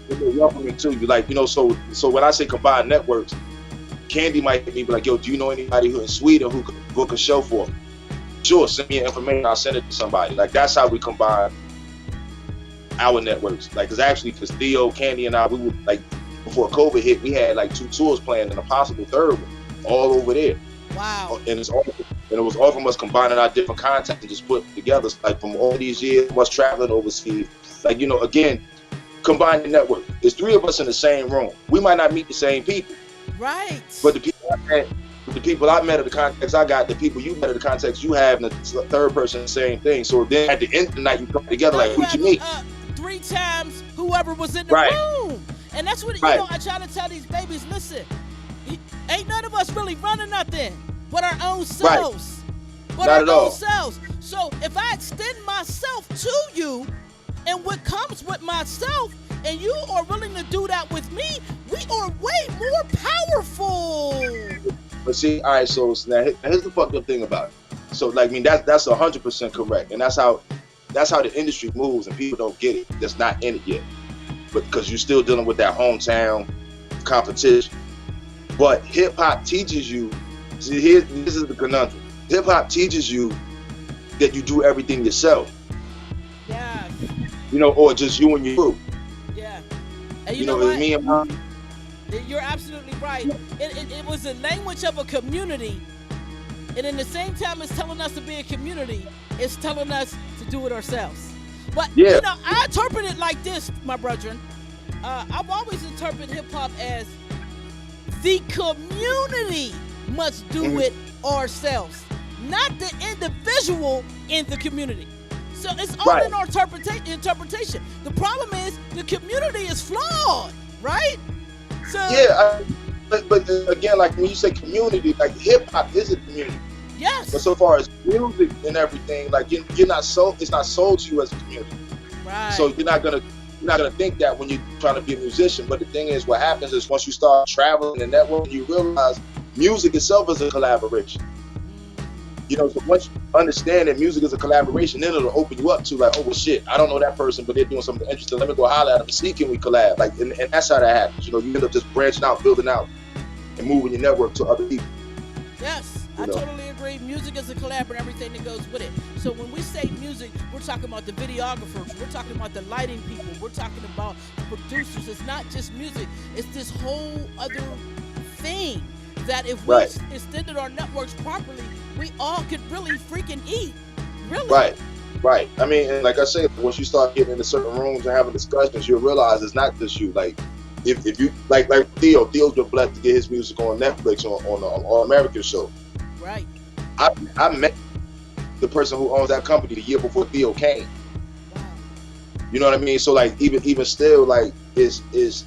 They're more welcoming to you. Like, you know, so when I say combined networks, Candy might be like, yo, do you know anybody who in Sweden who could book a show for me? Sure, send me your information, I'll send it to somebody. Like, that's how we combine our networks. Like, because Theo, Candy, and I, we would, like, before COVID hit, we had like 2 tours planned and a possible third one all over there. Wow. And it was all from us combining our different contacts and just put together, like, from all these years of us traveling overseas. Like, you know, again, combine the network. There's 3 of us in the same room. We might not meet the same people. Right. But the people I met, or the contacts I got, the people you met, or the contacts you have, and the third person, the same thing. So then at the end of the night, you come together like, who'd you meet? 3 times whoever was in the room. And that's what, you know, I try to tell these babies, listen, ain't none of us really running nothing but our own selves. But Not at our all. own selves. So if I extend myself to you, and what comes with myself, and you are willing to do that with me, we are way more powerful. But see, all right, so now here's the fucked up thing about it. So, like, I mean, that's 100% correct, and that's how the industry moves, and people don't get it. That's not in it yet, but because you're still dealing with that hometown competition. But hip hop teaches you. See, this is the conundrum. Hip hop teaches you that you do everything yourself. Yeah. You know, or just you and your crew. Yeah. And You know, it's me and my. You're absolutely right. It was the language of a community, and in the same time it's telling us to be a community, it's telling us to do it ourselves. But Yeah. you know, I interpret it like this, my brethren. I've always interpreted hip-hop as the community must do it ourselves, not the individual in the community. So it's all in our interpretation. The problem is the community is flawed, right? So Yeah, but again, like when you say community, like hip hop is a community. Yes. But so far as music and everything, like you're not sold. It's not sold to you as a community. Right. So you're not gonna think that when you're trying to be a musician. But the thing is, what happens is once you start traveling and networking, you realize music itself is a collaboration. You know, so once you understand that music is a collaboration, then it'll open you up to like, oh well, shit, I don't know that person, but they're doing something interesting. Let me go holler at them and see can we collab. Like, and that's how that happens. You know, you end up just branching out, building out, and moving your network to other people. Yes, I totally agree. Music is a collab and everything that goes with it. So when we say music, we're talking about the videographers, we're talking about the lighting people, we're talking about the producers. It's not just music. It's this whole other thing that if we extended our networks properly, we all could really freaking eat. Really. Right. I mean, and like I said, once you start getting into certain rooms and having discussions, you'll realize it's not just you. Like, if you like Theo's been blessed to get his music on Netflix on the All American show. Right. I met the person who owns that company the year before Theo came. Wow. You know what I mean? So like even still, like is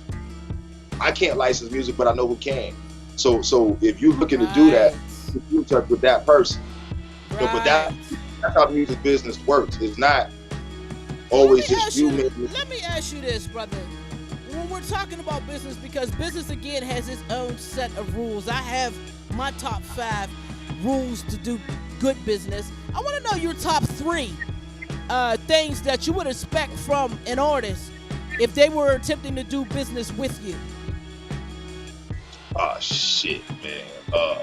I can't license music, but I know who can. So if you're looking to do that, you touch with that person. Right. So, but that's how the music business works. It's not always just you. Let me ask you this, brother. When we're talking about business, because business again has its own set of rules. I have my top 5 rules to do good business. I want to know your top 3 things that you would expect from an artist if they were attempting to do business with you. Oh shit, man. No.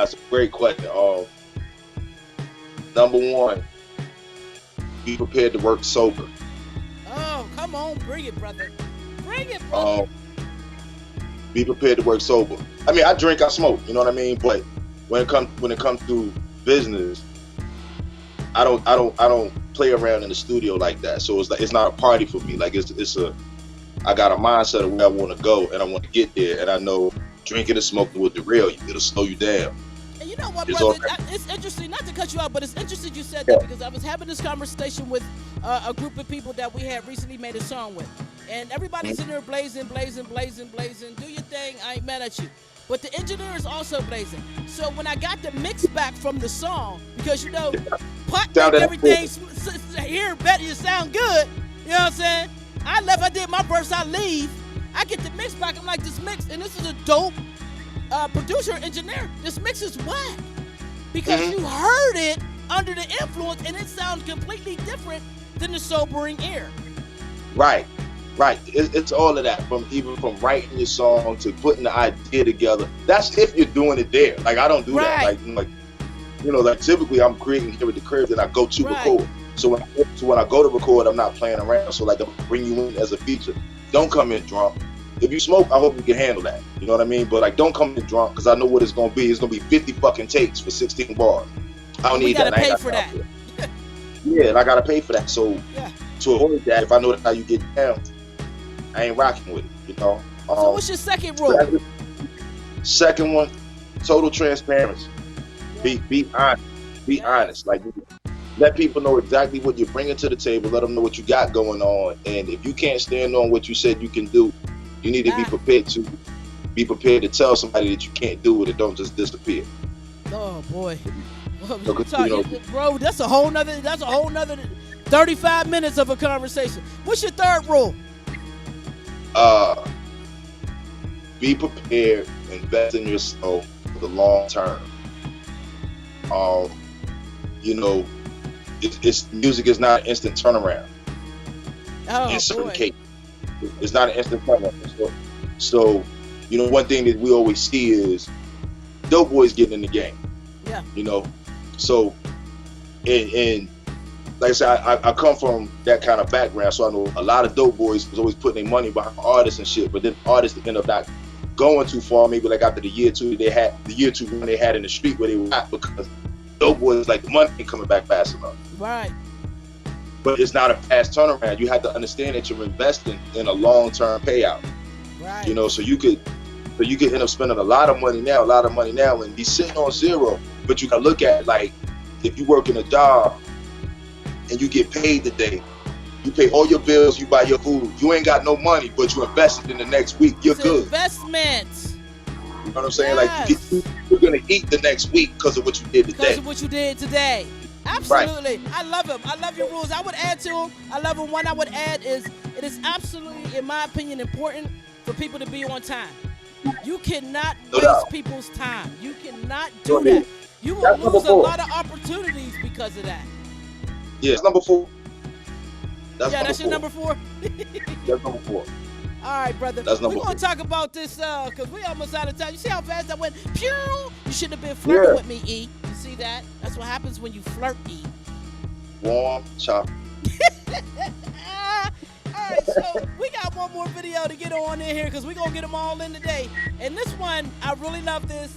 It's a great question. Number 1, be prepared to work sober. Oh, come on, bring it, brother. Bring it, brother. Be prepared to work sober. I mean, I drink, I smoke. You know what I mean? But when it comes to business, I don't play around in the studio like that. So it's not a party for me. Like I got a mindset of where I want to go, and I want to get there. And I know drinking and smoking will derail you. It'll slow you down. And you know what, brother? It's interesting, not to cut you out, but it's interesting you said that because I was having this conversation with a group of people that we had recently made a song with. And everybody's in there blazing. Do your thing. I ain't mad at you. But the engineer is also blazing. So when I got the mix back from the song, because you know, pot make everything here better, you sound good. You know what I'm saying? I did my verse, I leave. I get the mix back. I'm like, this mix, and this is a dope producer, engineer. This mix is whack because you heard it under the influence, and it sounds completely different than the sobering ear. Right. It's all of that, from writing your song to putting the idea together. That's if you're doing it there. Like, I don't do that. Like typically I'm creating here at the crib, then I go to record. So when I go to record, I'm not playing around. So like, I bring you in as a feature. Don't come in drunk. If you smoke, I hope you can handle that. You know what I mean? But like, don't come in drunk, because I know what it's gonna be. It's gonna be 50 fucking takes for 16 bars. I don't need that. You gotta pay for that. Yeah, and I gotta pay for that. So to avoid that, if I know that's how you get down, I ain't rocking with it. You know. So what's your second rule? Second one, total transparency. Be honest. Be honest. Like, let people know exactly what you're bringing to the table. Let them know what you got going on. And if you can't stand on what you said you can do, you need to be prepared to tell somebody that you can't do it. And don't just disappear. Oh boy, bro, that's a whole nother 35 minutes of a conversation. What's your third rule? Be prepared. Invest in yourself for the long term. Music is not an instant turnaround. In certain cases, it's not an instant turnaround. So, one thing that we always see is dope boys getting in the game. Yeah. So, and like I said, I come from that kind of background, so I know a lot of dope boys was always putting their money behind artists and shit, but then artists end up not going too far, maybe like after the year two when they had in the street where they were at, because dope boys, like, the money ain't coming back fast enough. Right. But it's not a fast turnaround. You have to understand that you're investing in a long-term payout. Right. So you could end up spending a lot of money now, and be sitting on zero. But you can look at it like, if you work in a job and you get paid today, you pay all your bills, you buy your food, you ain't got no money, but you invested in the next week, you're good. Investment. You know what I'm saying? Yes. Like, you're gonna eat the next week because of what you did today. Because of what you did today. Absolutely. Right. I love them. I love your rules. I would add to them. I love them. One I would add is, it is absolutely, in my opinion, important for people to be on time. You cannot waste people's time. You cannot do that. You will lose a lot of opportunities because of that. Yeah, it's number 4. That's your number 4? That's number 4. All right, brother. We're going to talk about this because we almost out of time. You see how fast I went? Pew! You should have been flirting with me, E. You see that? That's what happens when you flirt, E. Warm chop. All right, so we got one more video to get on in here because we're going to get them all in today. And this one, I really love this.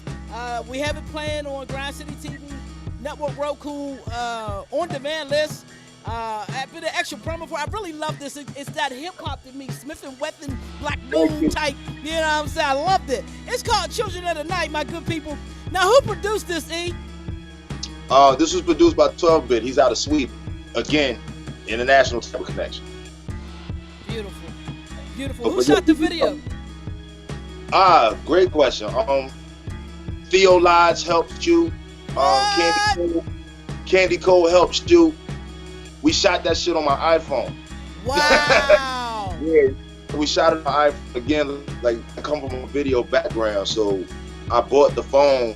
We have it playing on Grind City TV, Network Roku, on-demand list. A bit of extra promo for. I really love this. It's that hip hop to me, Smith and Wesson, Black Moon type. You know what I'm saying? I loved it. It's called Children of the Night, my good people. Now, who produced this, E? This was produced by 12-Bit. He's out of Sweden. Again, international type of connection. Beautiful, beautiful. Who shot the video? Great question. Theo Lodge helped you. Candy Cole helps you. We shot that shit on my iPhone. Wow. Yeah, we shot it on my iPhone. Again, like, I come from a video background, so I bought the phone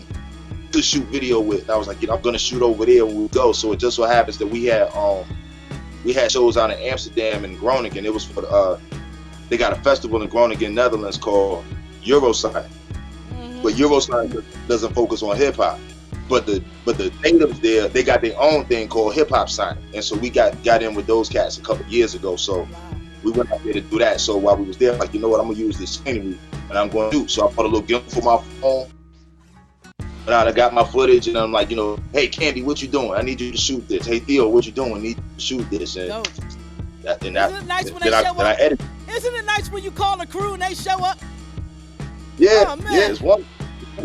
to shoot video with. I was like, I'm gonna shoot over there when we go. So it just so happens that we had shows out in Amsterdam and Groningen. It was for they got a festival in Groningen, Netherlands called Eurosonic. But Eurosonic doesn't focus on hip hop. But the natives there, they got their own thing called Hip Hop Sonic. And so we got in with those cats a couple years ago. So we went out there to do that. So while we was there, I'm like, you know what, I'm gonna use this scenery and I'm going to do. So I bought a little gimbal for my phone. And I got my footage and I'm like, hey Candy, what you doing? I need you to shoot this. Hey Theo, what you doing? I need you to shoot this. And Isn't it nice when they show up? Isn't it nice when you call a crew and they show up? Yeah, it's wonderful.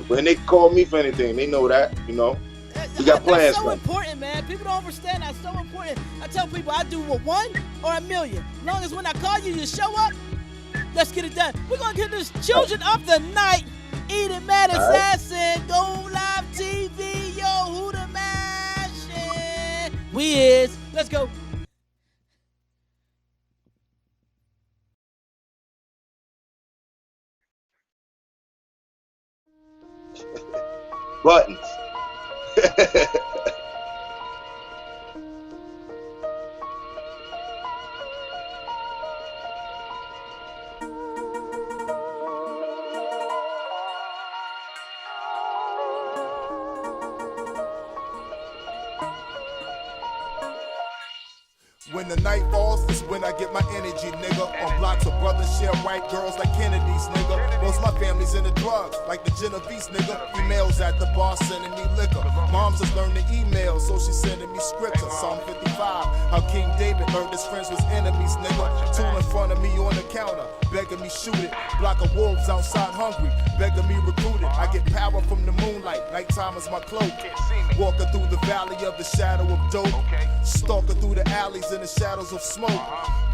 When they call me for anything, they know that, we got plans. That's so important, man. People don't understand that's so important. I tell people I do 1 or a million. As long as when I call you, you show up, let's get it done. We're going to get this Children of the Night, EtheMadassassin, GoLiveTv, yo, who the mashin'? We is. Let's go. Buttons. When the night falls, is when I get my energy, nigga. On blocks of brothers share white girls like Kennedy's, nigga. Most my family's into drugs, like the Genovese, nigga. Females at the bar sending me liquor. Moms just learned to email, so she's sending me scripture. Psalm 55, how King David learned his friends was enemies, nigga. Tool in front of me on the counter, begging me shoot it. Block of wolves outside hungry, begging me recruit it. I get power from the moonlight, nighttime is my cloak. Walking through the valley of the shadow of dope. Stalking through the alleys in the shadows of smoke.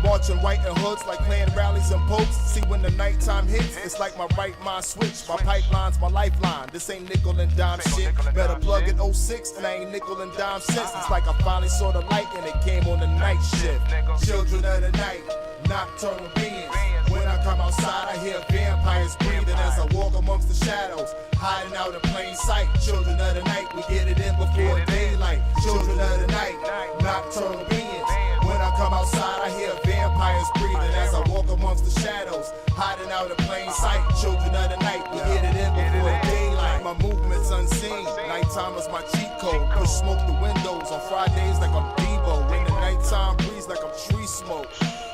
Marching white and hoods like playing rallies and popes. See when the nighttime hits, it's like my right mind switch. My pipeline's my lifeline. This ain't nickel and dime shit. Better plug in 06 and I ain't nickel and dime since. It's like I finally saw the light and it came on the night shift. Children of the night, nocturnal beings. When I come outside, I hear vampires breathing as I walk amongst the shadows, hiding out in plain sight. Children of the night, we get it in before daylight. Children of the night, nocturnal beings. When I come outside, I hear vampires breathing as I walk amongst the shadows, hiding out in plain sight. Children of the night, we get it in before daylight. My movement's unseen, nighttime is my cheat code. Push smoke the windows on Fridays like I'm Debo. In the nighttime breeze like I'm tree smoke.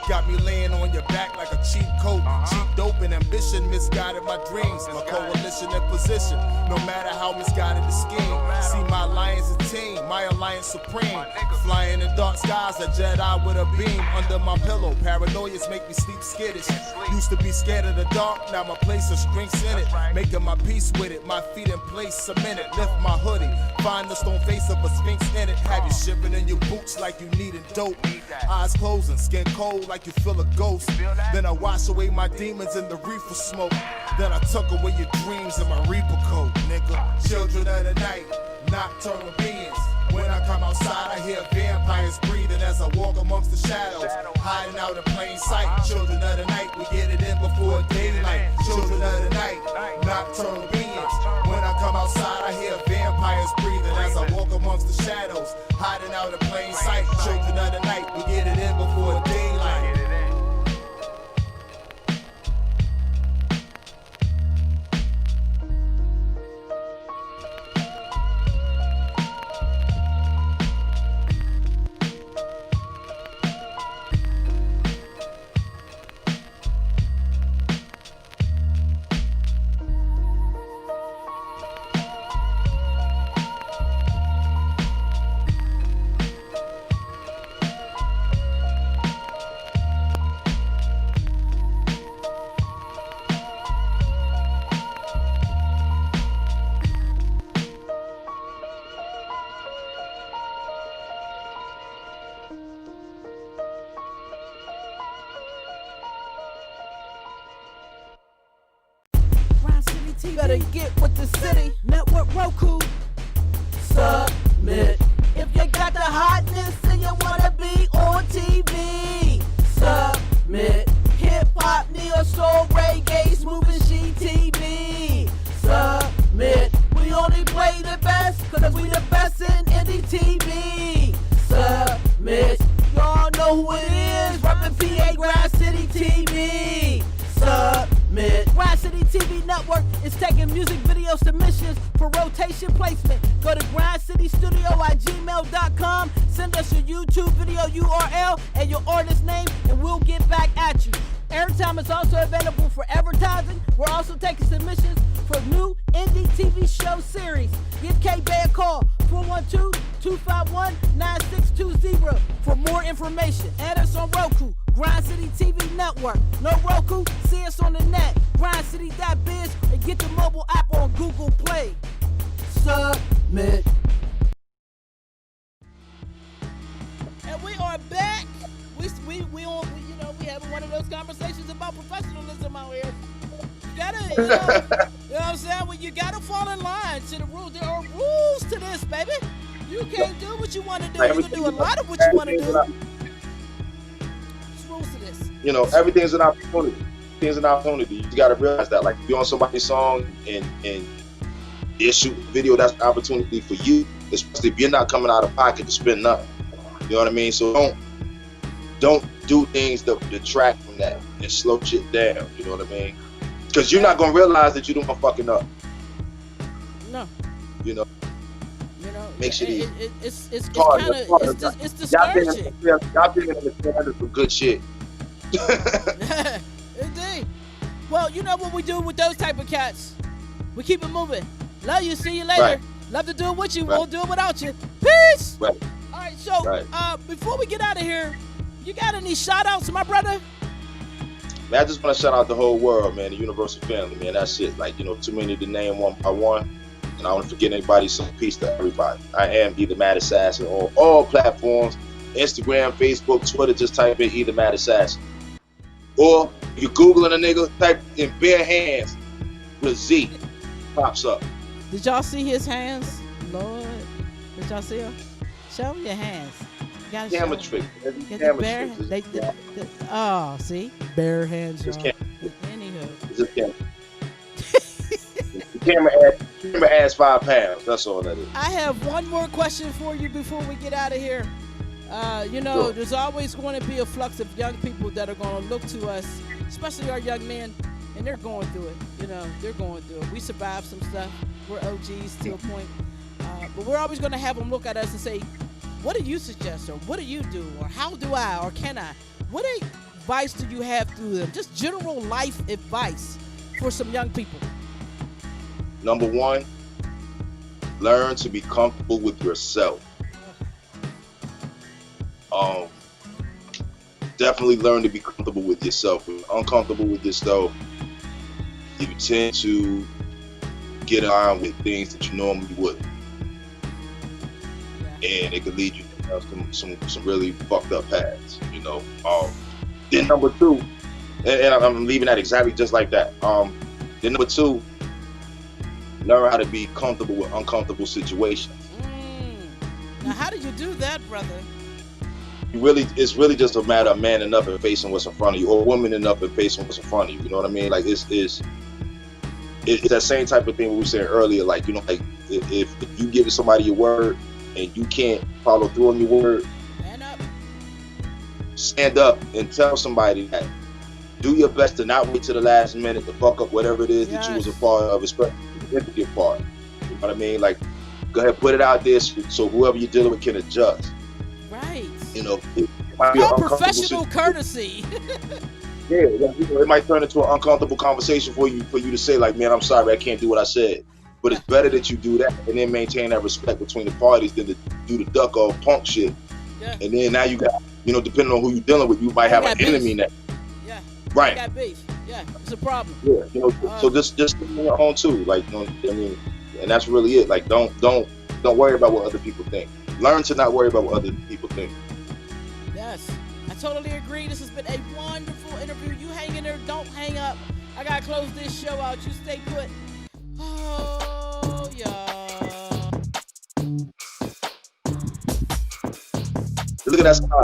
Got me laying on your back like a cheap coat. Cheap dope and ambition misguided my dreams. My coalition in position, no matter how misguided the scheme. See my alliance a team, my alliance supreme. Flying in dark skies, a Jedi with a beam under my pillow. Paranoias make me sleep skittish. Used to be scared of the dark, now my place of strength's in it. Making my peace with it, my feet in place cemented. Lift my hoodie, find the stone face of a sphinx in it. Have you shivering in your boots like you needin' dope. Eyes closing, skin cold like you feel a ghost. Then I wash away my demons in the reefer smoke. Then I tuck away your dreams in my reaper coat, nigga. Children of the night, nocturnal beings. When I come outside, I hear vampires breathing as I walk amongst the shadows, hiding out in plain sight. Children of the night, we get it in before daylight. Children of the night, nocturnal beings. When I come outside, I hear vampires breathing as I walk amongst the shadows, hiding out in plain sight. Children of the night, we get it in before daylight. Better get with the city. Network Roku. Submit. If you got the hotness and you wanna be on TV. Submit. Hip hop, neo soul, reggae, smooth and she TV. Submit. We only play the best, cause we the best in indie TV. Submit. Y'all know who it is. Rapping PA Grind City TV. Submit. Grind City TV Network is taking music video submissions for rotation placement. Go to grindcitystudio@gmail.com. Send us your YouTube video URL and your artist name, and we'll get back at you. Airtime is also available for advertising. We're also taking submissions for new indie TV show series. Give K-Bay a call, 412-251-9620 for more information. Add us on Roku, Grind City TV Network. No Roku? See us on the net, grindcity.biz, and get the mobile app on Google Play. Submit. And we are back. We having one of those conversations about professionalism out here. You gotta, you know what I'm saying? Well, you gotta fall in line to the rules. There are rules to this, baby. You can't do what you want to do. You can do a lot of what you want to do. There's rules to this. You know, everything's an opportunity. Everything's an opportunity. You got to realize that. Like, if you're on somebody's song and They'll shoot a video. That's an opportunity for you, especially if you're not coming out of pocket to spend nothing. You know what I mean? So don't do things that detract from that and slow shit down. You know what I mean? Because you're not gonna realize that you're doing fucking up. No. You know. Makes it easy. It's kind of it's discouraging. Y'all being in the standard for good shit. Indeed. Well, you know what we do with those type of cats? We keep it moving. Love you. See you later. Right. Love to do it with you. Right. Won't do it without you. Peace. Right. All right. So before we get out of here, you got any shout outs, my brother? Man, I just want to shout out the whole world, man, the universal family, man. That's it. Like, too many to name one by one. And I don't want to forget anybody, so peace to everybody. I am EtheMadassassin on all platforms. Instagram, Facebook, Twitter, just type in EtheMadassassin. Or if you're Googling a nigga, type in bare hands with a Z. Pops up. Did y'all see his hands? Lord. Did y'all see them? Show me your hands. You gotta Camera show trick. Camera trick. Oh, see? Bare hands, y'all. Anywho. It's just camera. The camera adds 5 pounds. That's all that is. I have one more question for you before we get out of here. Sure. There's always going to be a flux of young people that are going to look to us, especially our young men, and they're going through it. They're going through it. We survived some stuff. We're OGs to a point. But we're always going to have them look at us and say, what do you suggest, or what do you do, or how do I, or can I? What advice do you have through them? Just general life advice for some young people. Number 1, learn to be comfortable with yourself. Definitely learn to be comfortable with yourself. When you're uncomfortable with yourself, you tend to get on with things that you normally wouldn't. And it could lead you to some really fucked up paths, Then number 2, and I'm leaving that exactly just like that. Then number 2, learn how to be comfortable with uncomfortable situations. Now, how do you do that, brother? It's really just a matter of manning up and facing what's in front of you, or womaning up and facing what's in front of you. You know what I mean? Like it's that same type of thing we were saying earlier. Like if you give somebody your word and you can't follow through on your word, stand up and tell somebody that. Do your best to not wait till the last minute to fuck up whatever it is that you was a part of, especially the significant part. You know what I mean? Like, go ahead, put it out there so whoever you're dealing with can adjust. Right. It might be professional courtesy. Yeah, it might turn into an uncomfortable conversation for you to say, like, man, I'm sorry, I can't do what I said. But it's better that you do that and then maintain that respect between the parties than to do the duck off punk shit. Yeah. And then now you got, depending on who you're dealing with, you might have an enemy now. Yeah. Right. Got beef. Yeah, it's a problem. Yeah, so just on your own too. Like, and that's really it. Like, don't worry about what other people think. Learn to not worry about what other people think. Yes, I totally agree. This has been a wonderful interview. You hang in there, don't hang up. I gotta close this show out. You stay put. Oh, y'all. Look at that smile.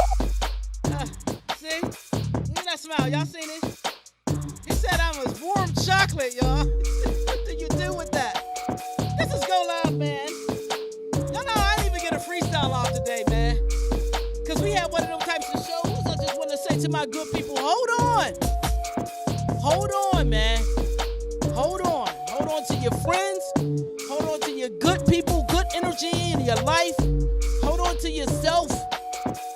See? Look at that smile. Y'all seen it? He said I was warm chocolate, y'all. What do you do with that? This is Go Live, man. Y'all know I didn't even get a freestyle off today, man. Because we had one of them types of shows. I just want to say to my good people, hold on. Hold on, man. Hold on. Hold on to your friends. Hold on to your good people, good energy in your life. Hold on to yourself.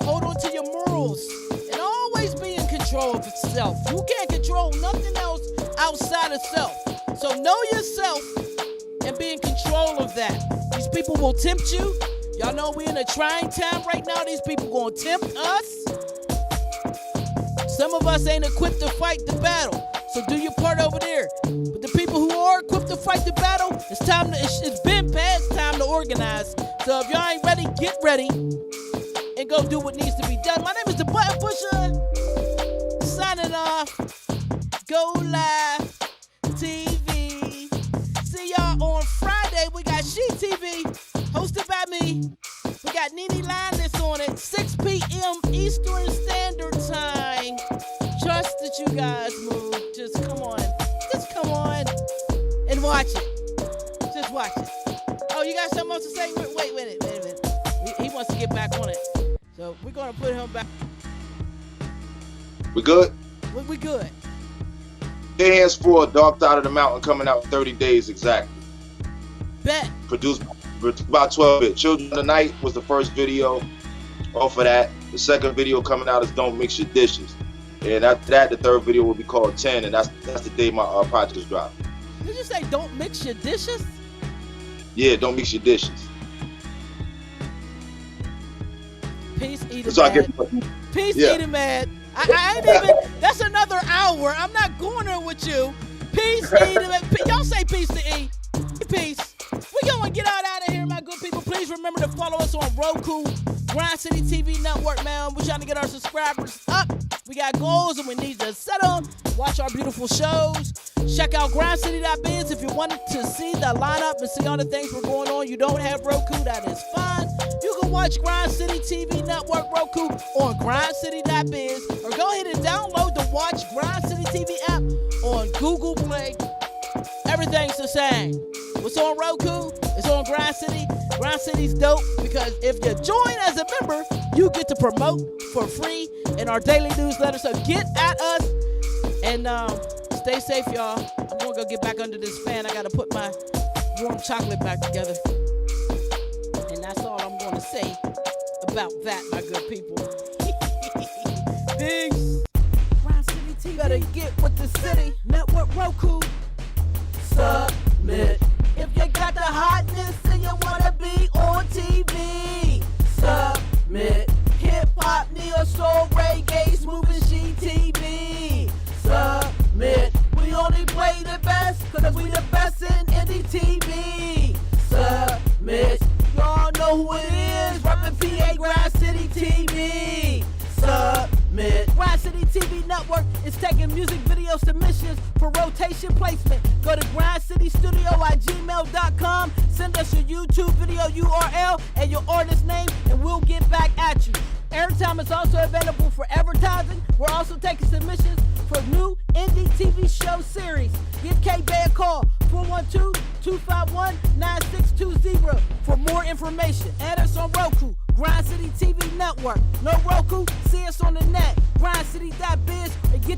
Hold on to your morals. And always be in control of yourself. You can't control nothing else outside of self. So know yourself and be in control of that. These people will tempt you. Y'all know we're in a trying time right now. These people gonna tempt us. Some of us ain't equipped to fight the battle. So do your part over there. But the people who are equipped to fight the battle, it's been past time to organize. So if y'all ain't ready, get ready and go do what needs to be done. My name is the Button Pusher. Signing off. Go Live TV. See y'all on Friday. We got She TV, hosted by me. We got Nene Linus on it, 6 p.m. Eastern Standard Time. Trust that you guys move. Just come on and watch it. Just watch watch it. Oh, you got something else to say? Wait a minute. He wants to get back on it. So we're going to put him back. We good? We good. Hands for Dark Side of the Mountain coming out in 30 days exactly. Bet. Produced about 12-bit. Children of the Night was the first video off of that. The second video coming out is Don't Mix Your Dishes. And after that, the third video will be called 10, and that's the day my project is dropping. Did you say don't mix your dishes? Yeah, don't mix your dishes. Peace, eating So mad. Peace, eating mad. I ain't even, that's another hour. I'm not going there with you. Peace, eating mad. Y'all say peace to E. Peace. We going to get out of here, my good people. Please remember to follow us on Roku, Grind City TV Network, man. We're trying to get our subscribers up. We got goals and we need to set them. Watch our beautiful shows. Check out grindcity.biz if you wanted to see the lineup and see all the things we're going on. You don't have Roku, that is fine. You can watch Grind City TV Network Roku on grindcity.biz or go ahead and download the Watch Grind City TV app on Google Play. Everything's the same. What's on Roku? It's on Grind City. Grind City's dope because if you join as a member, you get to promote for free in our daily newsletter. So get at us and stay safe, y'all. I'm going to go get back under this fan. I got to put my warm chocolate back together. And that's all I'm going to say about that, my good people. Peace. Grind City TV. Better get with the city. Network Roku. Submit. If you got the hotness and you wanna be on TV, submit. Hip hop, neo soul, reggae, smooth and she TV. Submit. We only play the best, cause we the best in indie TV. Submit. Y'all know who it is, reppin' PA Grind City TV. Submit. Grind City TV Network is taking music video submissions for rotation placement. Go to grindcitystudio@gmail.com. Send us your YouTube video URL and your artist name, and we'll get back at you. Airtime is also available for advertising. We're also taking submissions for new indie TV show series. Give K-Bay a call, 412-251-9620 for more information. Add us on Roku, Grind City TV Network. No Roku? See us on the net, grindcity.biz, and get